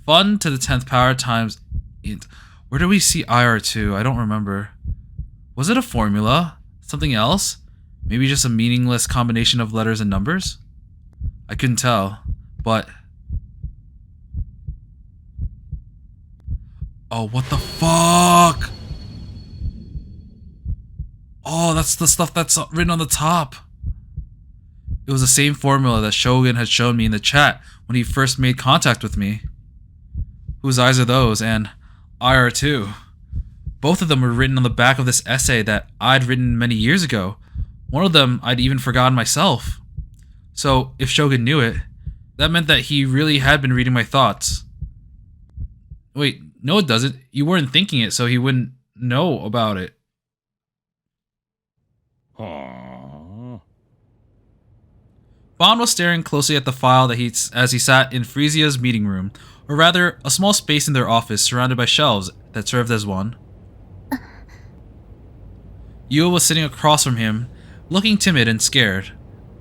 A: Fun to the 10th power times int. Where do we see IR2? I don't remember. Was it a formula? Something else? Maybe just a meaningless combination of letters and numbers? I couldn't tell, but... Oh, what the fuck? Oh, that's the stuff that's written on the top. It was the same formula that Shogun had shown me in the chat when he first made contact with me. Whose eyes are those? And IR2. Both of them were written on the back of this essay that I'd written many years ago. One of them I'd even forgotten myself. So, if Shogun knew it, that meant that he really had been reading my thoughts. Wait, no it doesn't. You weren't thinking it, so he wouldn't know about it. Bond was staring closely at the file that as he sat in Frisia's meeting room, or rather, a small space in their office surrounded by shelves that served as one. Yua was sitting across from him, looking timid and scared.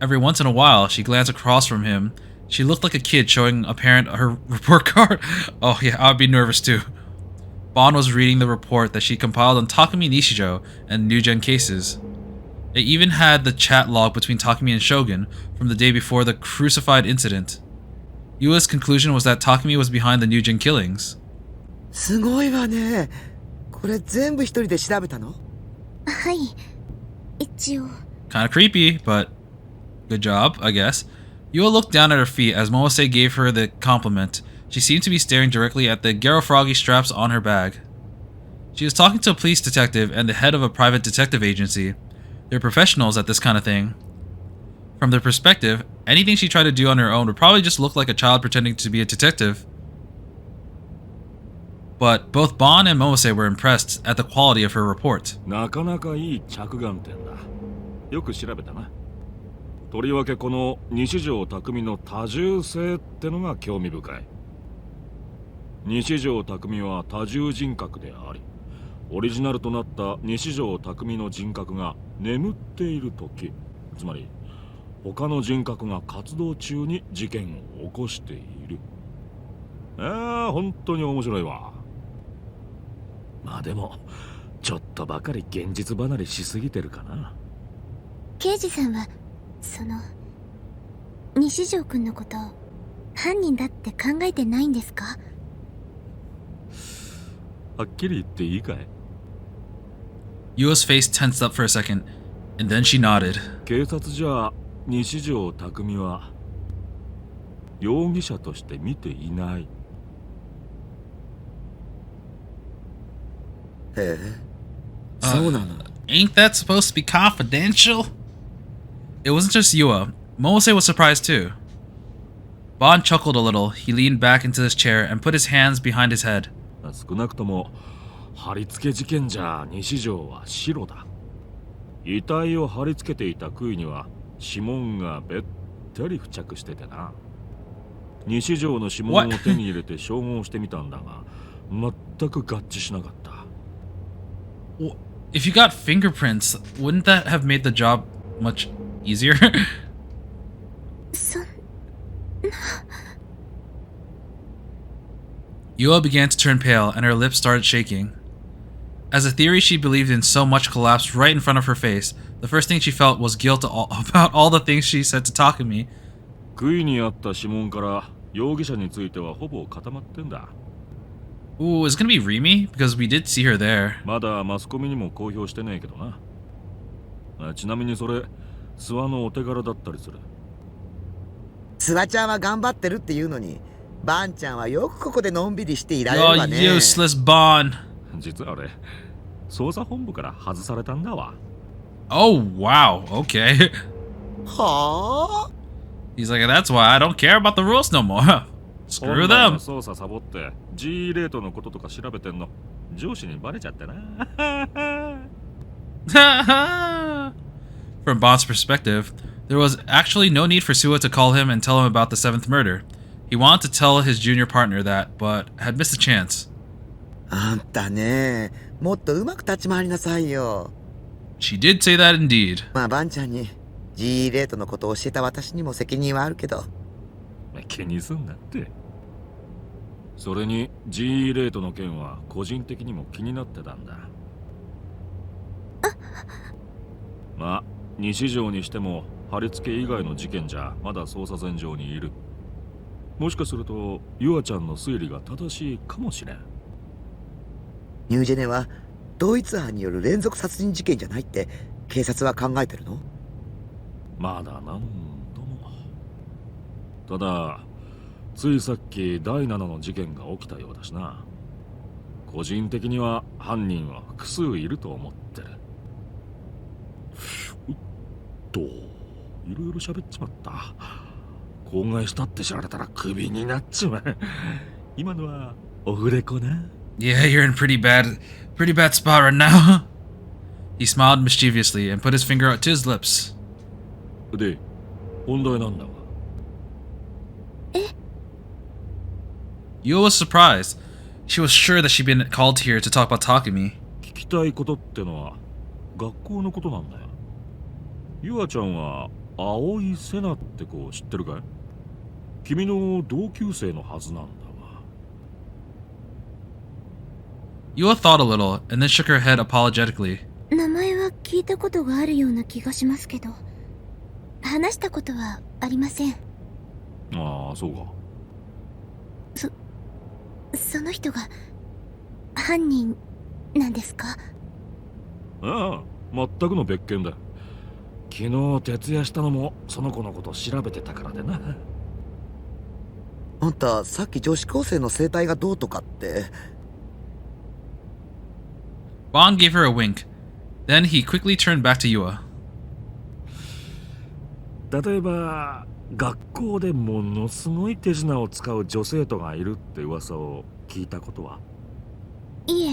A: Every once in a while, she glanced across from him. She looked like a kid showing a parent her report card. Oh yeah, I'd be nervous too. Bond was reading the report that she compiled on Takumi Nishijo and New Gen cases. It even had the chat log between Takumi and Shogun from the day before the crucified incident. Yua's conclusion was that Takumi was behind the New Gen killings.
G: すごいわね。これ全部一人で調べたの？
F: はい。一応。
A: Kinda creepy, but good job, I guess. Yua looked down at her feet as Momose gave her the compliment. She seemed to be staring directly at the Garofroggy straps on her bag. She was talking to a police detective and the head of a private detective agency. They're professionals at this kind of thing. From their perspective, anything she tried to do on her own would probably just look like a child pretending to be a detective. But both Bond and Momose were impressed at the quality of her report.
H: なかなかいい着眼点だ。よく調べたな。とりわけこの西條匠の多重性ってのが興味深い。西條匠は多重人格であり、オリジナルとなった西條匠の人格が眠っている時、つまり他の人格が活動中に事件を起こしている。本当に面白いわ。まあでもちょっとばかり現実離れしすぎてるかな。
F: 刑事さんは西條くんのこと犯人だって考えてないんですか？
H: はっきり言っていいかい？
A: Yua's face tensed up for a second, and then she nodded.
H: 警察じゃ西條匠は容疑者として見ていない。
G: へえ。そうなの。
A: Ain't that supposed to be confidential? It wasn't just Yua. Momose was surprised too. Bond chuckled a little. He leaned back into his chair and put his hands behind his head.
H: 少なくとも貼り付け事件じゃ西條は白だ。遺体を貼り付けていた杭には指紋がべっったり付着しててな。西条の指紋を手に入れて照合してみたんだが、全く合致しなかった。
A: Well, if you got fingerprints, wouldn't that have made the job much easier?
F: そん
A: Yua began to turn pale, and her lips started shaking. As a theory she believed in so much collapsed right in front of her face, the first thing she felt was guilt about all the things she said to Takumi.
H: 杭にあった指紋から容疑者についてはほぼ固まってんだ。
A: Ooh, is it gonna be Rimi? Because we did see her there.
H: まだマスコミにも公表してねえけどな。ちなみにそれ、諏訪のお手柄だったりする。
G: 諏訪ちゃんは頑張ってるっていうのに、バンちゃんはよくここでのんびりしていられる
A: Oh,
G: わね。
A: useless Bon.
H: 実はあれ、捜査本部から外されたんだわ。
A: Oh, wow. Okay.
G: はあ
A: He's like, that's why I don't care about the rules no more.
H: 本
A: Screw
H: 来の
A: them.
H: 捜査サボって G レートのこととか調べてんの上司にバレちゃってな。
A: From Bond's perspective, there was actually no need for Suwa to call him and tell him about the 7th murder. He wanted to tell his junior partner that, but had missed a chance.
G: あんたね、もっとうまく立ち回りなさいよ。
A: She did say that indeed.
G: まあバンちゃんに G レートのことを教えた私にも責任はあるけど。
H: 気にすんなって。それに G レートの件は個人的にも気になってたんだ。まあ西条にしても貼り付け以外の事件じゃまだ捜査線上にいる。もしかするとユアちゃんの推理が正しいかもしれん。
G: ニュージェネは同一犯による連続殺人事件じゃないって警察は考えてるの？
H: まだなんとも。ただついさっき第7の事件が起きたようだしな。個人的には犯人は複数いると思ってる。いろいろ喋っちまった。口外したって知られたらクビになっちまう。今のはオフレコな。
A: Yeah, you're in pretty bad spot right now. He smiled mischievously and put his finger out to his lips.
H: で、本題なんだが。
A: Yua was surprised. She was sure that she'd been called here to talk about Takumi.
H: 聞きたいことってのは学校のことなんだよ。ユアちゃんは青井瀬名って子知ってるかい？君の同級生のはずなんだが。
A: Yua thought a little and then shook her head apologetically.
F: 名前は聞いたことがあるような気がしますけど、話したことはありません。
H: ああ、そうか。
F: その人が犯人なんですか？
H: ああ、全くの別件だ。昨日徹夜したのもその子のこと調べてたからでな。
G: あんたさっき女子高生の生態がどうとかって。
A: Bond gave her a wink. Then he quickly turned back to Yua.
H: 例えば学校でものすごい手品を使う女生徒がいるって噂を聞いたことは？
F: いえ、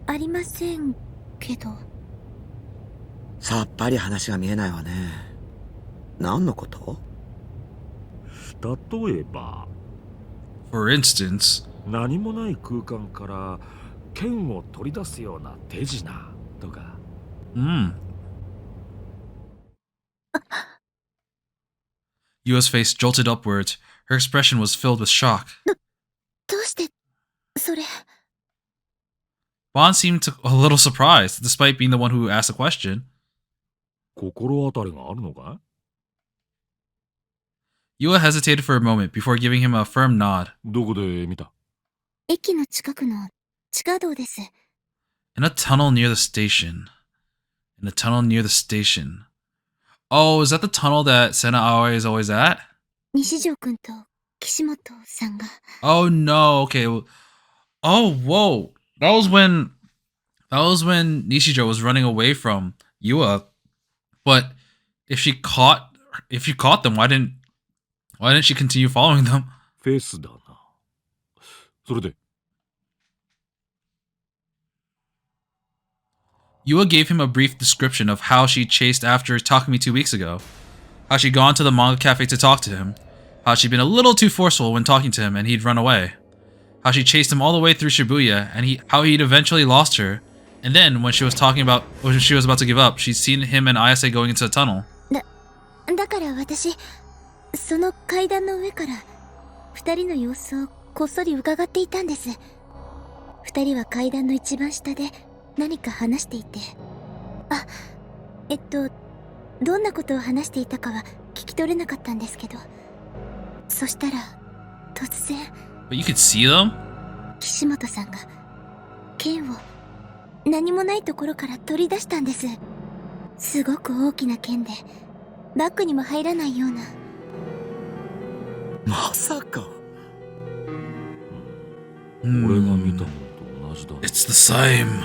F: ありませんけど。
G: さっぱり話が見えないわね。何のこと？
H: 例えば
A: For instance,
H: 何もない空間から剣を取り出すような手品とか。
A: Yua's face jolted upwards. Her expression was filled with shock.
F: どうしてそれ？
A: Bond seemed a little surprised, despite being the one who asked the question.
H: 心当たりがあるのかい？
A: Yua hesitated for a moment before giving him a firm nod.
H: どこで見た？
F: 駅の近くの地下道です。
A: In a tunnel near the station. In a tunnel near the station. Oh, is that the tunnel that Sena Aoi is always at?
F: 西条くんと岸本さんが。
A: Oh no, okay. Oh, whoa. That was when Nishijo was running away from Yua. But if you caught them, why didn't she continue following them?
H: フェスだな。それで
A: Yua gave him a brief description of how she chased after Takumi 2 weeks ago. how she'd gone to the manga cafe to talk to him, how she'd been a little too forceful when talking to him and he'd run away, how she chased him all the way through Shibuya and how he'd eventually lost her, and then when she was about to give up, she'd seen him and Ayase going into a tunnel.
F: だから私、その階段の上から二人の様子をこっそり伺っていたんです。二人は階段の一番下で何か話していて、どんなことを話していたかは聞き取れなかったんですけど、そしたら突然
A: But you could see them?
F: 岸本さんが剣を何もないところから取り出したんです。すごく大きな剣でバッグにも入らないような。
G: まさか。
H: 俺が見たものと同じだ。
A: It's the same.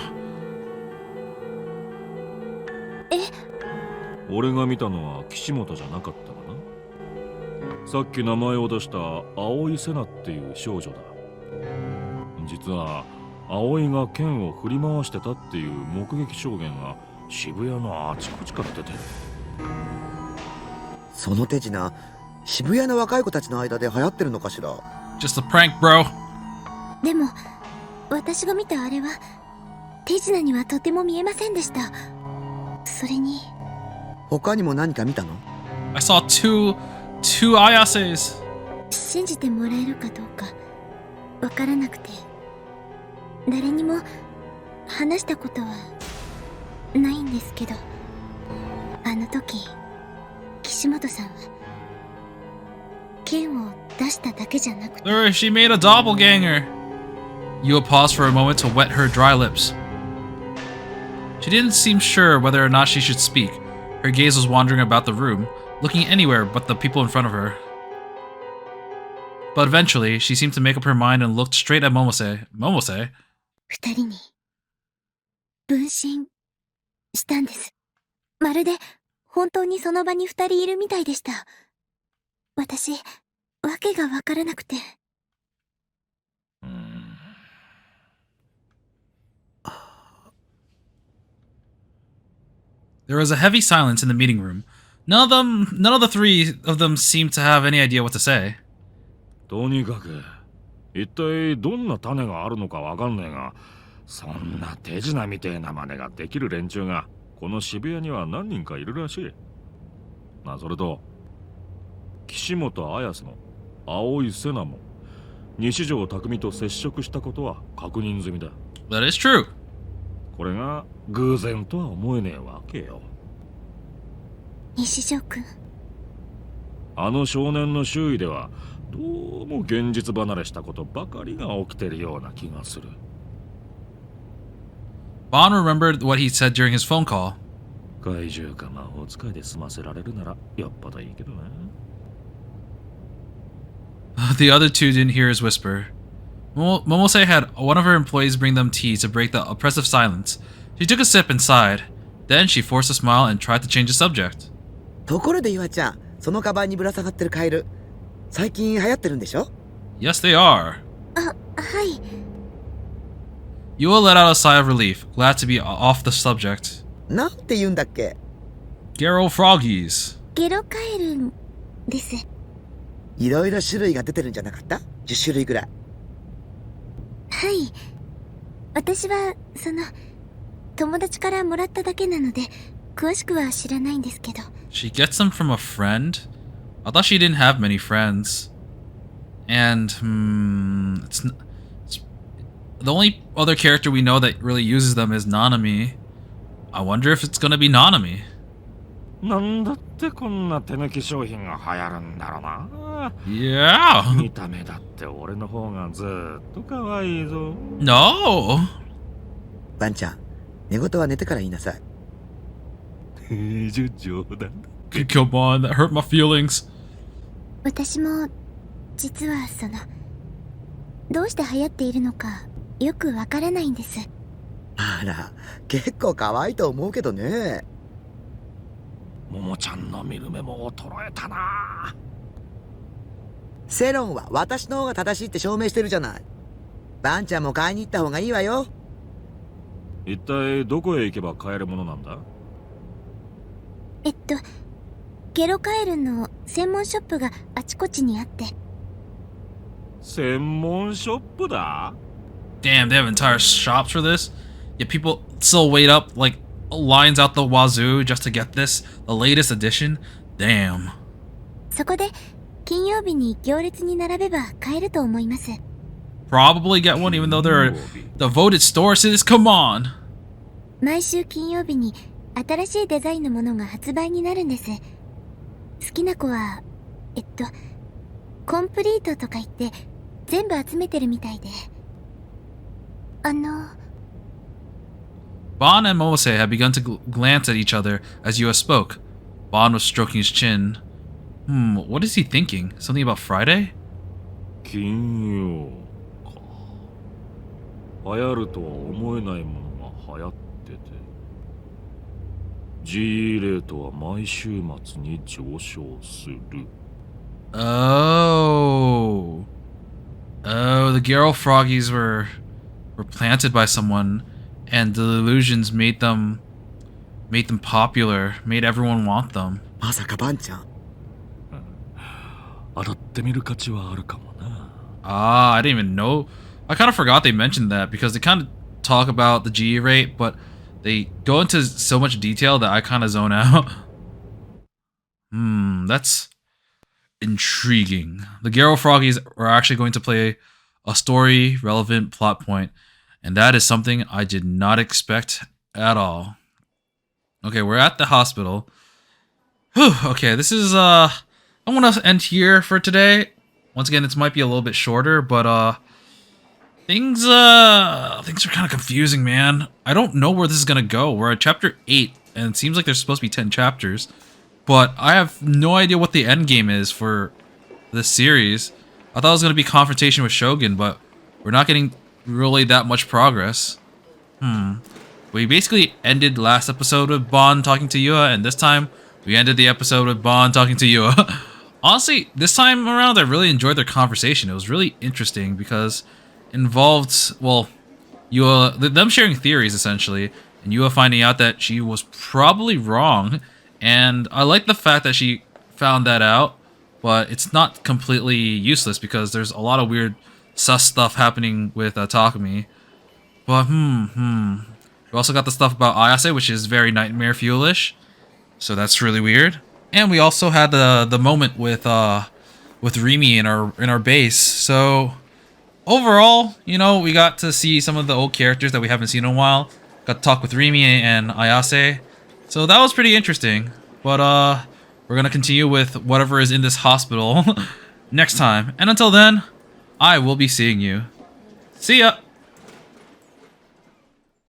H: 俺が見たのは岸本じゃなかったかな。さっき名前を出した葵瀬名っていう少女だ。実は葵が剣を振り回してたっていう目撃証言が渋谷のあちこちから出てる。
G: その手品、渋谷の若い子たちの間で流行ってるのかしら。
A: Just a prank, bro.
F: でも私が見たあれは手品にはとても見えませんでした。それに
G: 他にも何か見たの？
A: I saw two Ayases.
F: 信じてもらえるかどうかわからなくて、誰にも話したことはないんですけど、あの時岸本さんは剣を出しただけじゃなくて、
A: She made a doppelganger. Yua paused for a moment to wet her dry lips. She didn't seem sure whether or not she should speak. Her gaze was wandering about the room, looking anywhere but the people in front of her. But eventually, she seemed to make up her mind and looked straight at Momose. Momose?
F: 二人に分身したんです。まるで本当にその場に二人いるみたいでした。私、わけがわからなくて。
A: There was a heavy silence in the meeting room. None of the three of them seemed to have any idea what to say.
H: とにかく一体どんな種があるのかわかんねえが、そんな手品みてえな真似ができる連中がこの渋谷には何人かいるらしい。それと岸本綾瀬も葵瀬名も西条匠と接触したことは確認済みだ。
A: That is true.
H: これが偶然とは思えねえわけよ。
F: 西条くん、
H: あの少年の周囲ではどうも現実離れしたことばかりが起きてるような気がする。
A: Bond remembered what he said during his phone call.
H: 怪獣か魔法使いで済ませられるならよっぽどいいけどな。
A: The other two didn't hear his whisper. Momose had one of her employees bring them tea to break the oppressive silence. She took a sip and sighed. Then she forced a smile and tried to change the subject.
G: ところで岩ちゃん、そのカバンにぶら下がってるカエル、最近流行ってるんでしょ？
A: Yes, they are.
F: はい。
A: Yua let out a sigh of relief, glad to be off the subject.
G: なんて言うんだっけ？
A: Garo Froggies.
F: ゲロカエルです。
G: いろいろ種類が出てるんじゃなかった？ 10 種類ぐらい。
F: はい。私は友達からもらっただけなので詳しくは知らないんですけど。
A: She gets them from a friend? I thought she didn't have many friends. And, the only other character we know that really uses them is Nanami. I wonder if it's gonna be Nanami.
H: なんだってこんな手抜き商品が流行るんだろうな。
A: Yeah.
H: 見た目だって俺の方がずっと可愛いぞ。
A: No.
G: ワンちゃん、寝言は寝てから言いなさい。
H: 冗談だ。
A: Come on, that hurt my feelings.
F: 私も実はどうして流行っているのかよくわからないんです。
G: あら、結構可愛いと思うけどね。
H: ももちゃんの見る目も衰えたな。
G: 世論は私の方が正しいって証明してるじゃない。バンちゃんも買いに行った方がいいわよ。
H: 一体どこへ行けば買えるものなんだ？
F: ゲロカエルの専門ショップがあちこちにあって。
H: 専門ショップだ?
A: Damn, they have entire shops for this? Yet people still wait up like lines out the wazoo just to get this, the latest edition? Damn.
F: そこで金曜日に行列に並べば買えると思います。
A: Probably get one even though they're a devoted store to this. Come on!
F: 毎週金曜日に新しいデザインのものが発売になるんです。好きな子は、コンプリートとか言って全部集めてるみたいで。
A: Bon and Momose had begun to glance at each other as Yua spoke. Bon was stroking his chin. What is he thinking? Something about Friday?
H: 金曜か。流行るとは思えないものが流行ってて。G レートは毎週末に上昇する。
A: Oh. Oh, the Garo Froggies were planted by someone, and the illusions made them popular, made everyone want them.
G: まさかバンちゃん。
H: 当たってみる価値はあるかもな。
A: Ah, I didn't even know. I kind of forgot they mentioned that because they kind of talk about the G rate, but they go into so much detail that I kind of zone out. That's intriguing. The Garo Froggies are actually going to play a story-relevant plot point, and that is something I did not expect at all. Okay, we're at the hospital. Whew, okay, this is, I want to end here for today. Once again, this might be a little bit shorter, but, things are kind of confusing, man. I don't know where this is gonna go. We're at chapter 8, and it seems like there's supposed to be 10 chapters. But I have no idea what the end game is for this series. I thought it was gonna be confrontation with Shogun, but we're not getting really that much progress. We basically ended last episode with Bon talking to Yua, and this time we ended the episode with Bon talking to Yua. Honestly, this time around I really enjoyed their conversation. It was really interesting because it involved, well, Yua, them sharing theories essentially, and Yua finding out that she was probably wrong. And I like the fact that she found that out, but it's not completely useless because there's a lot of weird sus stuff happening with Takumi. But we also got the stuff about Ayase, which is very nightmare fuelish, so that's really weird. And we also had the moment with Rimi in our base. So overall, you know, we got to see some of the old characters that we haven't seen in a while. Got to talk with Rimi and Ayase. So that was pretty interesting. But we're gonna continue with whatever is in this hospital next time. And until then, I will be seeing you. See ya!